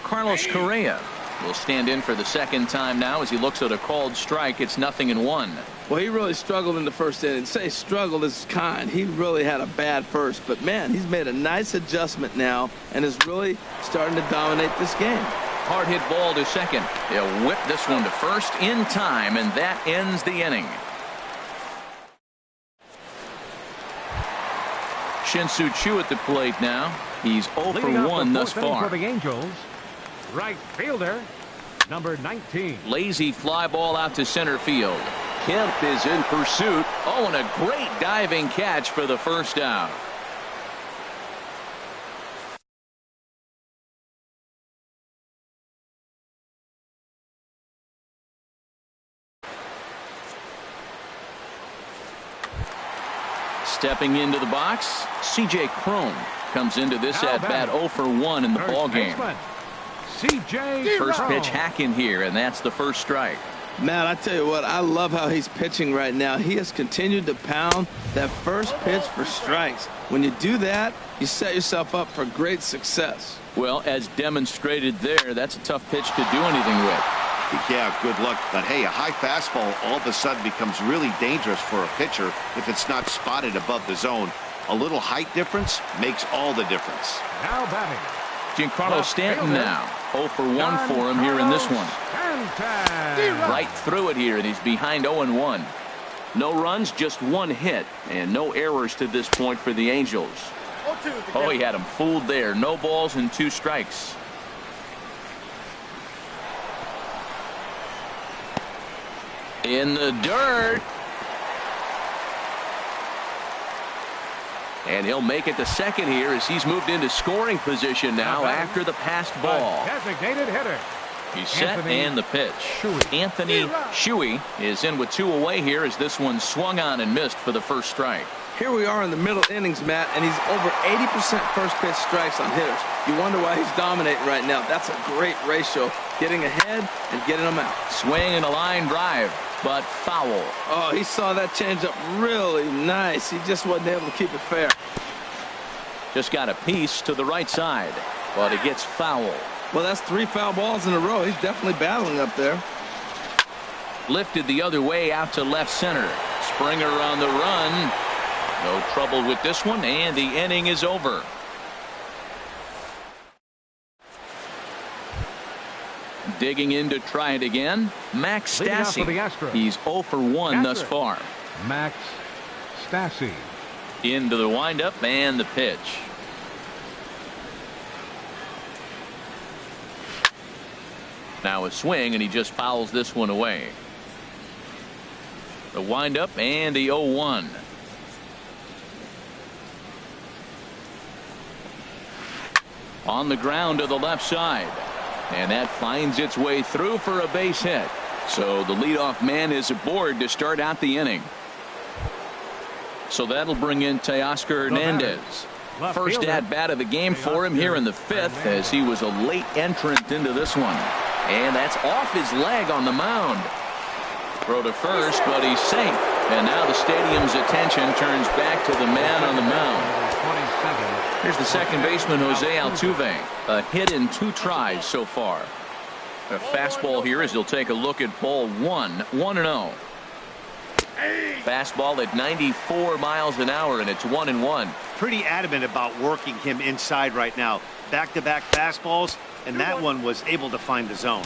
Carlos Correa will stand in for the second time now as he looks at a called strike. It's 0-1. Well, he really struggled in the first inning. Say struggled is kind. He really had a bad first, but man, he's made a nice adjustment now and is really starting to dominate this game. Hard hit ball to second. He'll whip this one to first in time, and that ends the inning. Shin-Soo Choo at the plate now. He's 0 for 1 thus far. For the Angels, right fielder, number 19. Lazy fly ball out to center field. Kemp is in pursuit. Oh, and a great diving catch for the first out. Stepping into the box, C.J. Cron comes into this at-bat 0 for 1 in the ballgame. C.J. First pitch hack in here, and that's the first strike. Matt, I tell you what, I love how he's pitching right now. He has continued to pound that first pitch for strikes. When you do that, you set yourself up for great success. Well, as demonstrated there, that's a tough pitch to do anything with. Yeah, good luck. But hey, a high fastball all of a sudden becomes really dangerous for a pitcher if it's not spotted above the zone. A little height difference makes all the difference. Now batting, Giancarlo Stanton now. 0 for 1 for him here in this one. Right through it here, and he's behind 0-1. No runs, just 1 hit, and no errors to this point for the Angels. Oh, he had him fooled there. No balls and 2 strikes. In the dirt. And he'll make it to second here as he's moved into scoring position now after the passed ball. Designated hitter. He's set and the pitch. Anthony Shuey is in with 2 away here as this one swung on and missed for the first strike. Here we are in the middle innings, Matt, and he's over 80% first pitch strikes on hitters. You wonder why he's dominating right now. That's a great ratio, getting ahead and getting them out. Swing and a line drive, but foul. Oh, he saw that changeup really nice. He just wasn't able to keep it fair. Just got a piece to the right side, but it gets foul. Well, that's 3 foul balls in a row. He's definitely battling up there. Lifted the other way out to left center. Springer on the run. No trouble with this one, and the inning is over. Digging in to try it again, Max Stassi. He's 0 for 1 thus far. Max Stassi. Into the windup and the pitch. Now a swing, and he just fouls this one away. The windup and the 0-1. On the ground to the left side, and that finds its way through for a base hit. So the leadoff man is aboard to start out the inning. So that'll bring in Teoscar Hernandez. First at bat of the game for him here in the 5th, as he was a late entrant into this one. And that's off his leg on the mound. Throw to first, but he's safe. And now the stadium's attention turns back to the man on the mound. Here's the second baseman, Jose Altuve. A hit in 2 tries so far. A fastball here as he'll take a look at ball 1. 1-0. Fastball at 94 miles an hour, and it's 1-1. Pretty adamant about working him inside right now. Back-to-back fastballs, and that one was able to find the zone.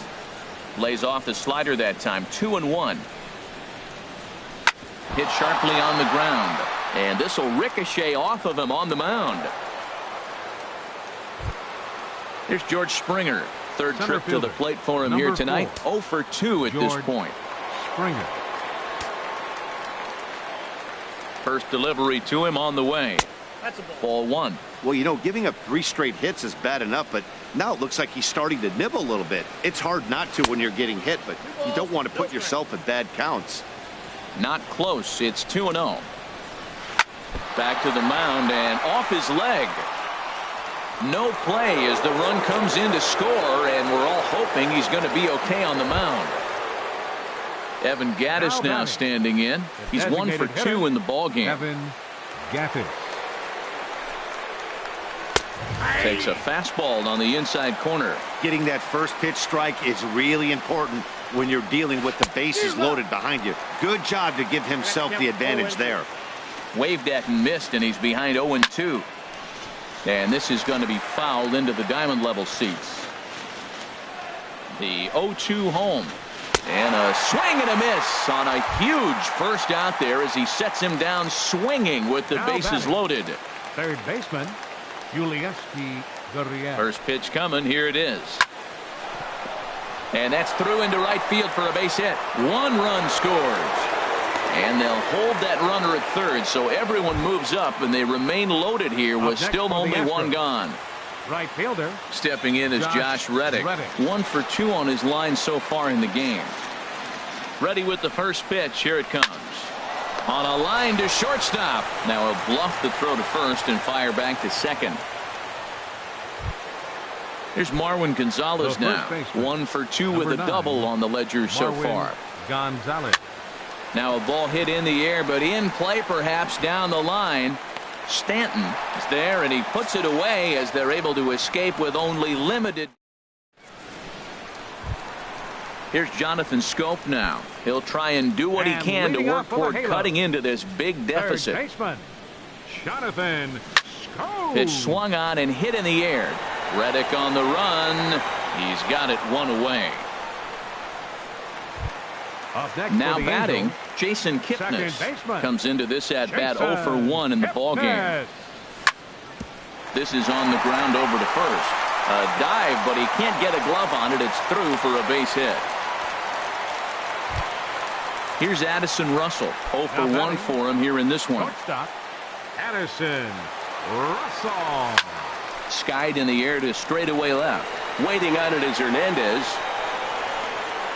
Lays off the slider that time. 2-1. Hit sharply on the ground, and this will ricochet off of him on the mound. Here's George Springer. Third trip to the plate for him here tonight. 0 for 2 at this point. Springer. First delivery to him on the way. That's a Ball 1. Well, you know, giving up 3 straight hits is bad enough, but now it looks like he's starting to nibble a little bit. It's hard not to when you're getting hit, but you don't want to put yourself in bad counts. Not close. It's 2-0. Back to the mound and off his leg. No play as the run comes in to score, and we're all hoping he's going to be okay on the mound. Evan Gattis now standing in. He's 1 for 2 in the ball game. Evan Gattis. Takes a fastball on the inside corner. Getting that first pitch strike is really important when you're dealing with the bases loaded behind you. Good job to give himself the advantage there. Waved at and missed, and he's behind 0-2. And this is going to be fouled into the diamond level seats. The 0-2 home. And a swing and a miss on a huge first out there as he sets him down swinging with the bases loaded. Third baseman, Yulieski Gurriel. First pitch coming. Here it is. And that's through into right field for a base hit. 1 run scores. And they'll hold that runner at third, so everyone moves up, and they remain loaded here with still only 1 gone. Right fielder. Stepping in is Josh Reddick. 1 for 2 on his line so far in the game. Ready with the first pitch. Here it comes. On a line to shortstop. Now he'll bluff the throw to first and fire back to second. Here's Marwin Gonzalez now. 1 for 2 with a double on the ledger so far. Gonzalez. Now a ball hit in the air, but in play perhaps down the line. Stanton is there, and he puts it away as they're able to escape with only limited. Here's Jonathan Scope now. He'll try and do what he can to work toward cutting into this big deficit. Third baseman, Jonathan Scope. Pitch swung on and hit in the air. Reddick on the run. He's got it 1 away. Now batting, Jason Kipnis comes into this at bat 0 for 1 in the ball game. This is on the ground over to first. A dive, but he can't get a glove on it. It's through for a base hit. Here's Addison Russell. 0 for 1 for him here in this one. Shortstop, Addison Russell. Skied in the air to straightaway left. Waiting on it is Hernandez.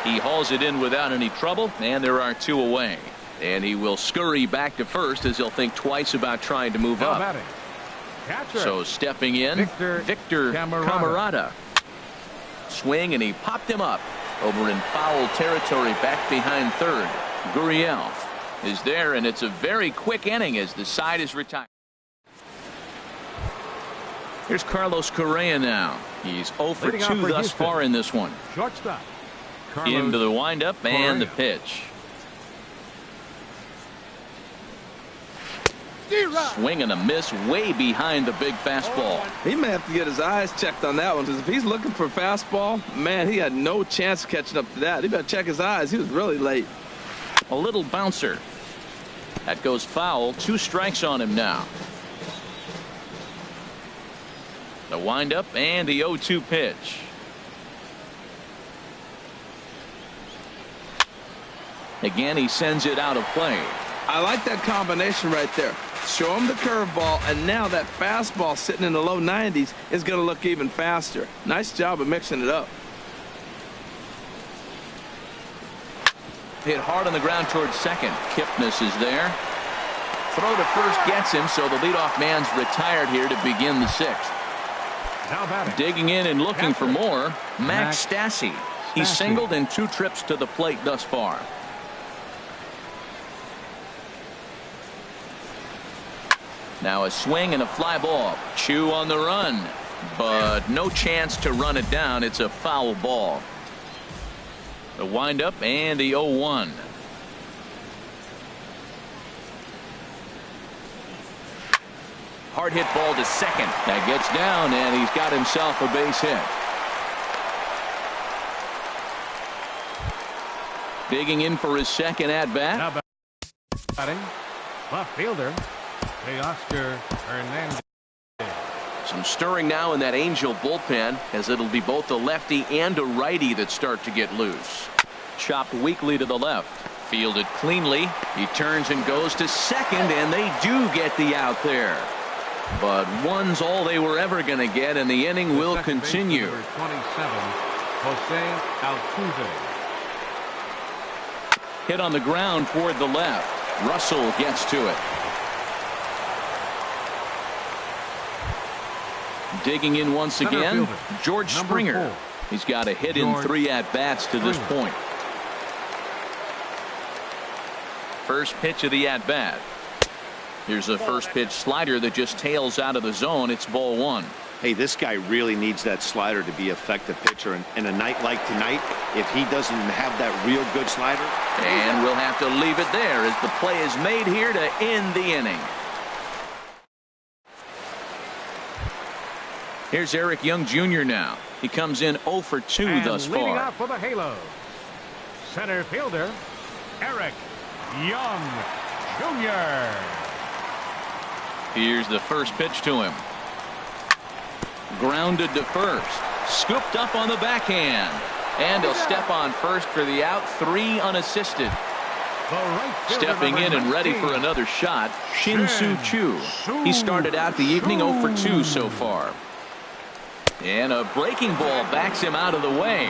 He hauls it in without any trouble, and there are 2 away. And he will scurry back to first as he'll think twice about trying to move Now up. batting. Catcher. So stepping in, Victor Camarada. Swing, and he popped him up over in foul territory back behind third. Gurriel is there, and it's a very quick inning as the side is retired. Here's Carlos Correa now. He's 0 for 2 thus far in this one. Shortstop. Into the windup and the pitch. Swing and a miss way behind the big fastball. He may have to get his eyes checked on that one, because if he's looking for a fastball, man, he had no chance of catching up to that. He better check his eyes. He was really late. A little bouncer. That goes foul. 2 strikes on him now. The windup and the 0-2 pitch. Again, he sends it out of play. I like that combination right there. Show him the curveball, and now that fastball sitting in the low 90s is going to look even faster. Nice job of mixing it up. Hit hard on the ground towards second. Kipnis is there. Throw to first gets him, so the leadoff man's retired here to begin the 6th. Now batting. Digging in and looking for more, Max Stassi. He's singled in 2 trips to the plate thus far. Now a swing and a fly ball. Chu on the run, but no chance to run it down. It's a foul ball. The windup and the 0-1. Hard hit ball to second. That gets down, and he's got himself a base hit. Digging in for his second at bat. Now batting. Left fielder. Oscar Hernandez. Some stirring now in that Angel bullpen, as it'll be both a lefty and a righty that start to get loose. Chopped weakly to the left. Fielded cleanly. He turns and goes to second, and they do get the out there. But one's all they were ever going to get, and the inning will continue. Number 27, Jose Altuve. Hit on the ground toward the left. Russell gets to it. Digging in once again, George Springer. He's got a hit in 3 at-bats to this point. First pitch of the at-bat. Here's a first pitch slider that just tails out of the zone. It's ball 1. Hey, this guy really needs that slider to be an effective pitcher. And a night like tonight, if he doesn't have that real good slider. And we'll have to leave it there as the play is made here to end the inning. Here's Eric Young Jr. now. He comes in 0 for 2 and thus leading far. off for the Halos, center fielder Eric Young Jr. Here's the first pitch to him. Grounded to first. Scooped up on the backhand. And he'll step on first for the out. 3 unassisted. Stepping in and ready for another shot, Shin-Soo Choo. He started out the evening 0 for 2 so far. And a breaking ball backs him out of the way.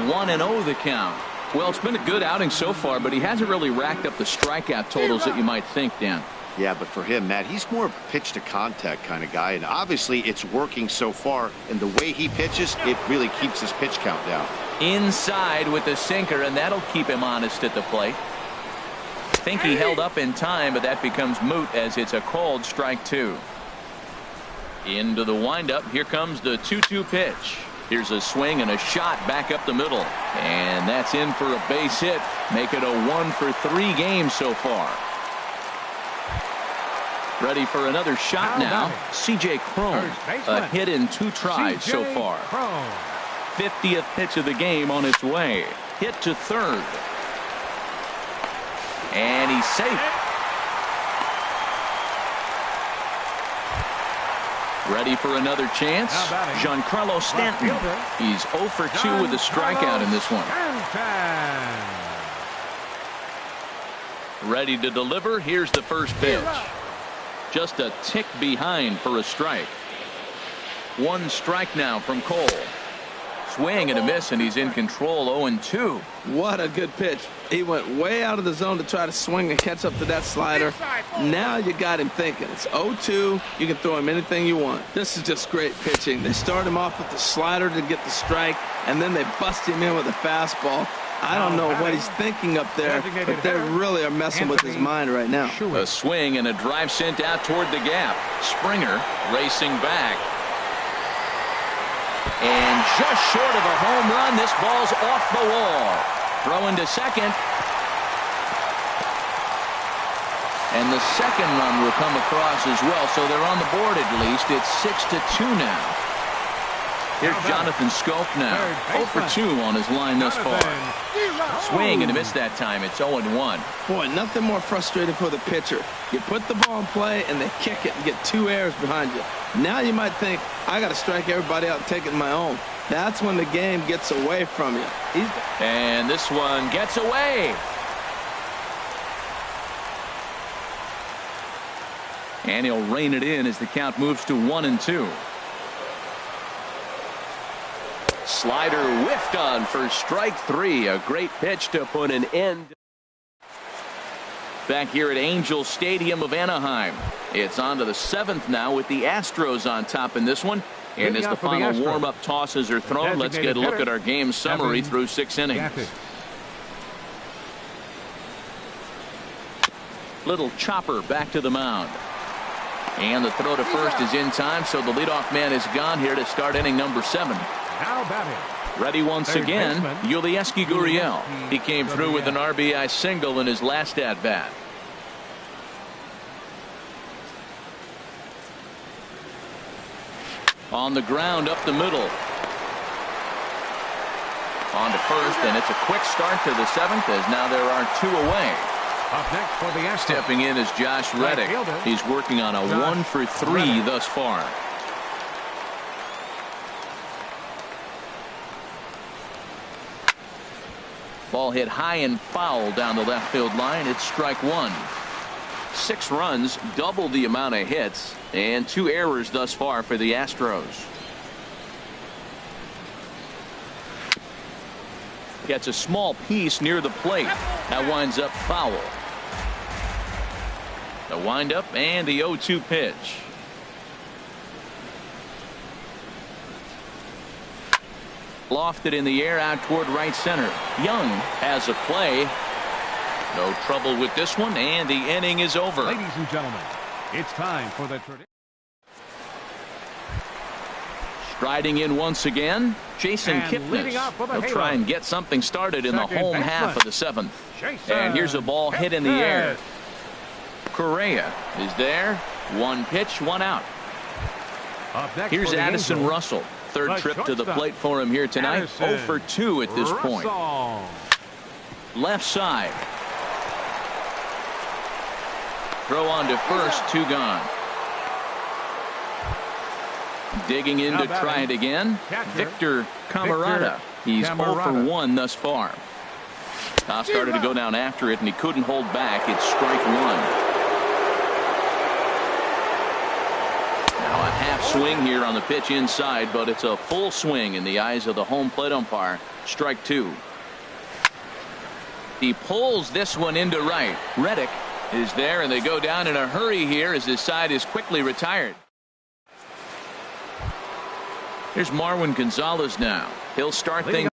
1-0 the count. Well, it's been a good outing so far, but he hasn't really racked up the strikeout totals that you might think, Dan. Yeah, but for him, Matt, he's more of a pitch to contact kind of guy, and obviously it's working so far, and the way he pitches, it really keeps his pitch count down. Inside with the sinker, and that'll keep him honest at the plate. Think he held up in time, but that becomes moot as it's a called strike 2. Into the windup. Here comes the 2-2 pitch. Here's a swing and a shot back up the middle. And that's in for a base hit. Make it a 1 for 3 game so far. Ready for another shot now. C.J. Cron. A hit in 2 tries so far. 50th pitch of the game on its way. Hit to third. And he's safe. Ready for another chance. Giancarlo Stanton. He's 0 for 2 with a strikeout in this one. Ready to deliver. Here's the first pitch. Just a tick behind for a strike. 1 strike now from Cole. swing and a miss, and he's in control. 0-2. What a good pitch. He went way out of the zone to try to swing and catch up to that slider. Now you got him thinking. It's 0-2. You can throw him anything you want. This is just great pitching. They start him off with the slider to get the strike, and then they bust him in with a fastball. I don't know what he's thinking up there, but they really are messing with his mind right now. A swing and a drive sent out toward the gap. Springer racing back. And just short of a home run, this ball's off the wall. Throw into second. And the second run will come across as well, so they're on the board at least. It's 6-2 now. Here's Jonathan Scope now. 0-for-2 on his line thus far. Swing and a miss that time. It's 0-1. Boy, nothing more frustrating for the pitcher. You put the ball in play and they kick it and get 2 errors behind you. Now you might think, I got to strike everybody out and take it my own. That's when the game gets away from you. And this one gets away. And he'll rein it in as the count moves to 1-2. Slider whiffed on for strike 3. A great pitch to put an end. Back here at Angel Stadium of Anaheim. It's on to the 7th now with the Astros on top in this one. And as the final warm-up tosses are thrown, let's get a look at our game summary through 6 innings. Little chopper back to the mound. And the throw to first is in time, so the leadoff man is gone here to start inning number 7. How about it? Ready once again, Yulieski Gurriel. He came through with an RBI single in his last at-bat. On the ground up the middle. On to first, and it's a quick start to the 7th as now there are 2 away. Up next for the Astros. Stepping in is Josh Reddick. He's working on a 1-for-3 thus far. Ball hit high and foul down the left field line. It's strike 1. 6 runs, double the amount of hits, and 2 errors thus far for the Astros. Gets a small piece near the plate. That winds up foul. The windup and the 0-2 pitch. Lofted in the air out toward right center. Young has a play. No trouble with this one, and the inning is over. Ladies and gentlemen, it's time for the tradition. Striding in once again, Jason Kipnis. He'll try and get something started in the home half of the 7th. And here's a ball hit in the air. Correa is there. 1 pitch, 1 out. Here's Addison Russell. 3rd trip to the plate for him here tonight. 0-for-2 at this point. Left side. Throw on to first, 2 gone. Digging in to try it again. Victor Camarada. He's 0-for-1 thus far. Started to go down after it, and he couldn't hold back. It's strike 1. Now a half swing here on the pitch inside, but it's a full swing in the eyes of the home plate umpire. Strike 2. He pulls this one into right. Reddick is there, and they go down in a hurry here as his side is quickly retired. Here's Marwin Gonzalez now. He'll start things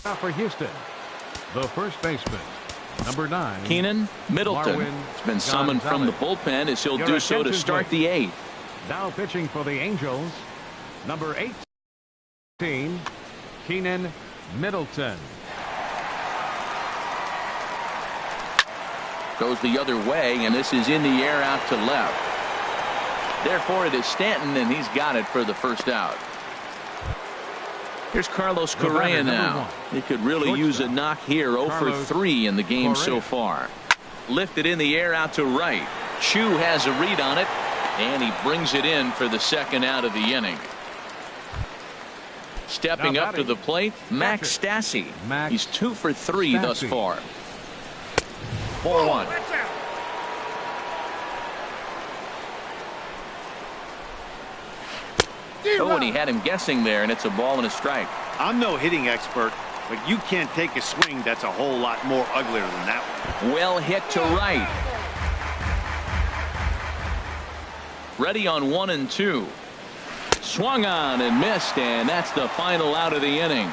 for Houston. The first baseman, number 9, Keenan Middleton. It's been summoned from the bullpen as he'll do so to start the 8th. Now pitching for the Angels, number 18, Keenan Middleton. Goes the other way, and this is in the air out to left. Therefore, it is Stanton, and he's got it for the first out. Here's Carlos Correa now. He could really use a knock here. 0-for-3 in the game so far. Lifted in the air out to right. Chu has a read on it, and he brings it in for the 2nd out of the inning. Stepping up to the plate, Max Stassi. He's 2-for-3 thus far. 4-1. Oh, and he had him guessing there, and it's a ball and a strike. I'm no hitting expert, but you can't take a swing that's a whole lot more uglier than that one. Well hit to right. Ready on 1 and 2. Swung on and missed, and that's the final out of the inning.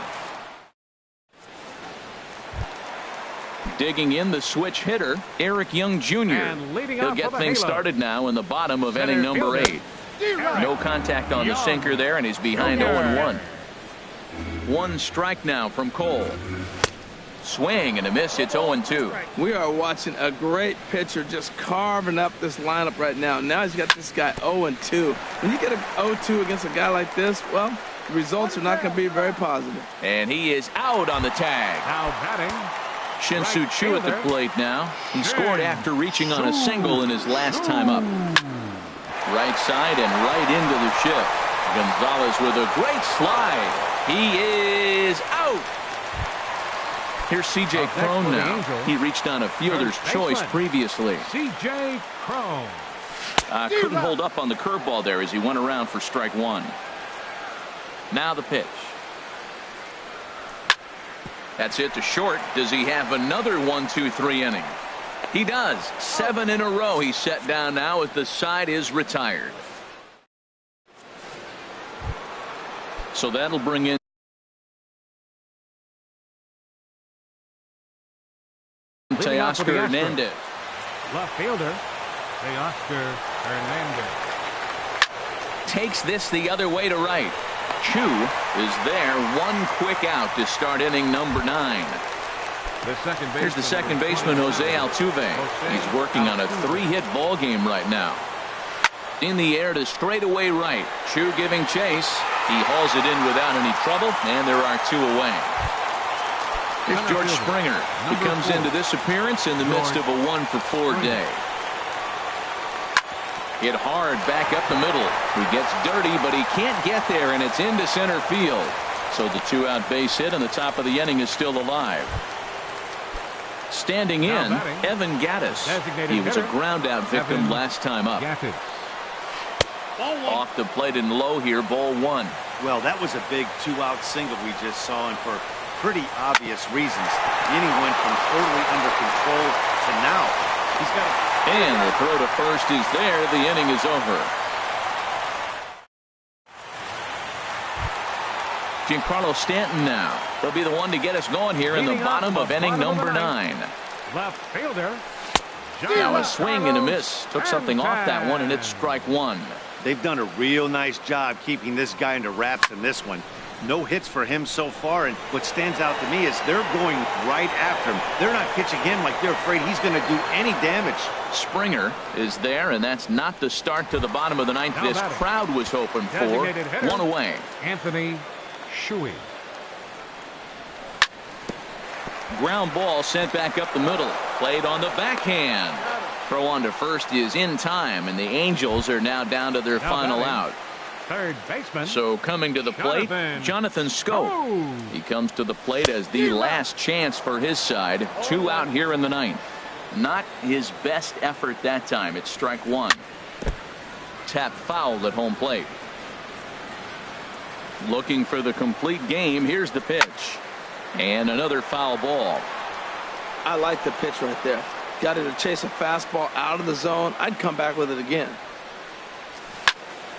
Digging in the switch hitter, Eric Young Jr. He'll get things started now in the bottom of inning number 8. No contact on the sinker there, and he's behind 0-1. One strike now from Cole. Swing and a miss. It's 0-2. We are watching a great pitcher just carving up this lineup right now. Now he's got this guy 0-2. When you get a 0-2 against a guy like this, well, the results are not going to be very positive. And he is out on the tag. Now batting. Shin-Soo Choo at the plate now. He scored after reaching on a single in his last time up. Right side and right into the shift. Gonzalez with a great slide. He is out. Here's C.J. Cron now. He reached on a fielder's choice previously. C.J. Cron. Couldn't hold up on the curveball there as he went around for strike 1. Now the pitch. That's it to short. Does he have another 1-2-3 inning? He does. 7 in a row he's set down now as the side is retired. So that'll bring in Teoscar Hernandez. Left fielder, Teoscar Hernandez. Takes this the other way to right. Choo is there. One quick out to start inning number 9. Here's the second baseman, Jose Altuve. He's working on a 3-hit ball game right now. In the air to straightaway right. Choo giving chase. He hauls it in without any trouble, and there are 2 away. Here's George Springer. He comes into this appearance in the midst of a 1-for-4 day. Hit hard back up the middle. He gets dirty, but he can't get there, and it's into center field. So the 2-out base hit, and the top of the inning is still alive. Standing in, Evan Gattis. He was a ground-out victim last time up. Off the plate and low here, ball 1. Well, that was a big 2-out single we just saw, and for pretty obvious reasons. The inning went from totally under control to now. He's got a... And the throw to first is there. The inning is over. Giancarlo Stanton now. He'll be the one to get us going here in the bottom of inning number 9. Left fielder. Now a swing and a miss. Took something off that one, and it's strike 1. They've done a real nice job keeping this guy under wraps in this one. No hits for him so far, and what stands out to me is they're going right after him. They're not pitching him like they're afraid he's going to do any damage. Springer is there, and that's not the start to the bottom of the 9th this crowd was hoping for. 1 away. Anthony Shuey. Ground ball sent back up the middle. Played on the backhand. Throw on to first is in time, and the Angels are now down to their final out. Third baseman. So coming to the plate, Jonathan Schoop. He comes to the plate as the last chance for his side. 2 out here in the 9th. Not his best effort that time. It's strike 1. Tap foul at home plate. Looking for the complete game. Here's the pitch. And another foul ball. I like the pitch right there. Got it to chase a fastball out of the zone. I'd come back with it again.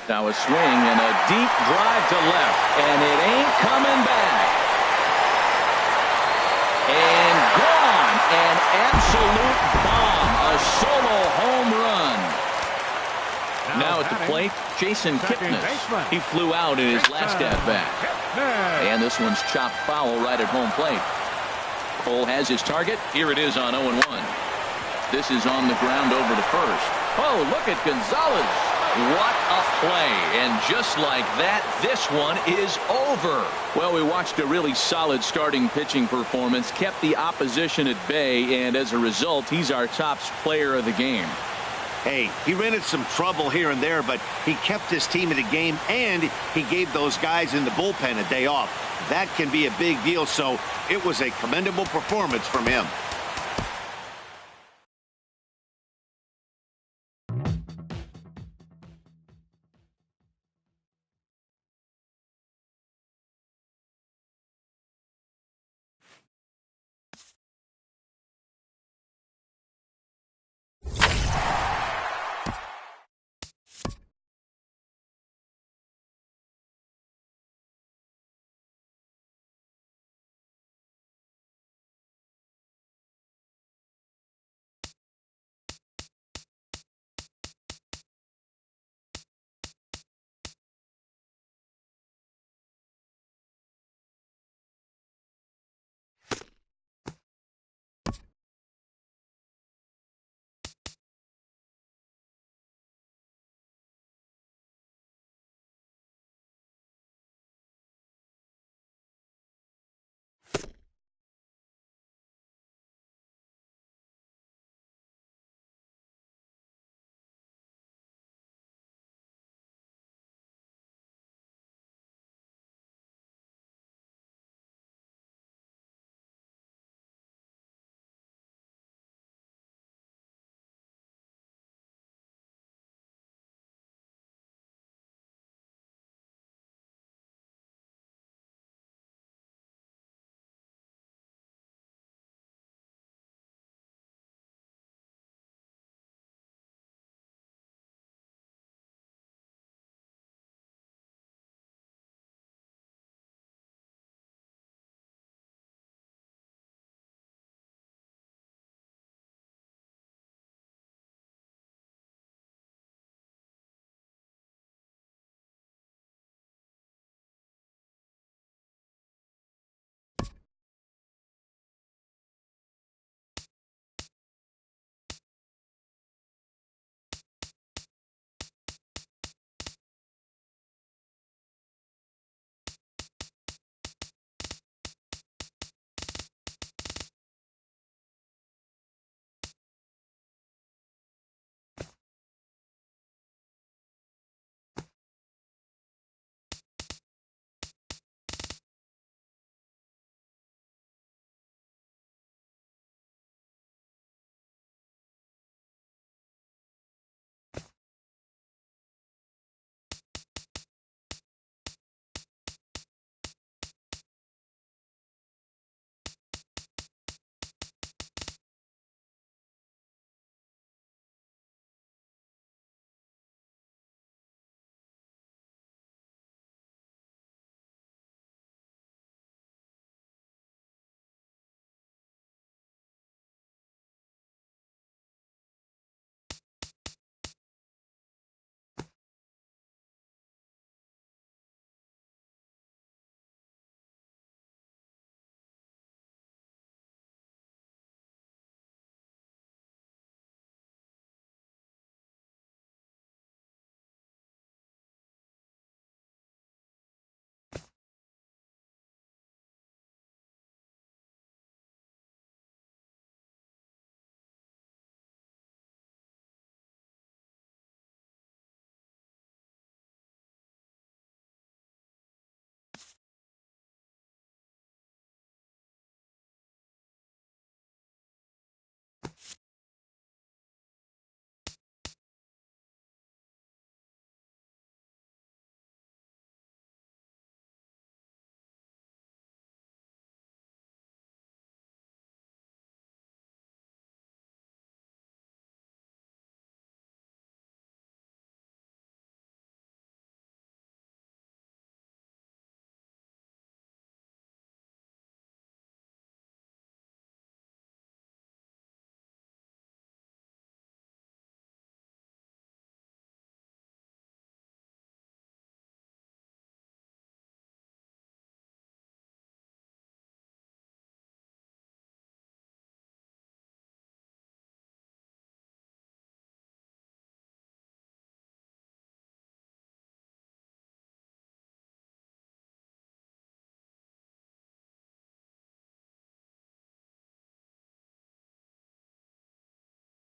Now a swing and a deep drive to left, and it ain't coming back. And gone. An absolute bomb. A solo home run. Now at the plate, Jason Kipnis. He flew out in his last at-bat. And this one's chopped foul right at home plate. Cole has his target. Here it is on 0-1. This is on the ground over to first. Oh, look at Gonzalez. What a play. And just like that, this one is over. Well, we watched a really solid starting pitching performance, kept the opposition at bay, and as a result, he's our top player of the game. Hey, he ran into some trouble here and there, but he kept his team in the game, and he gave those guys in the bullpen a day off. That can be a big deal, so it was a commendable performance from him.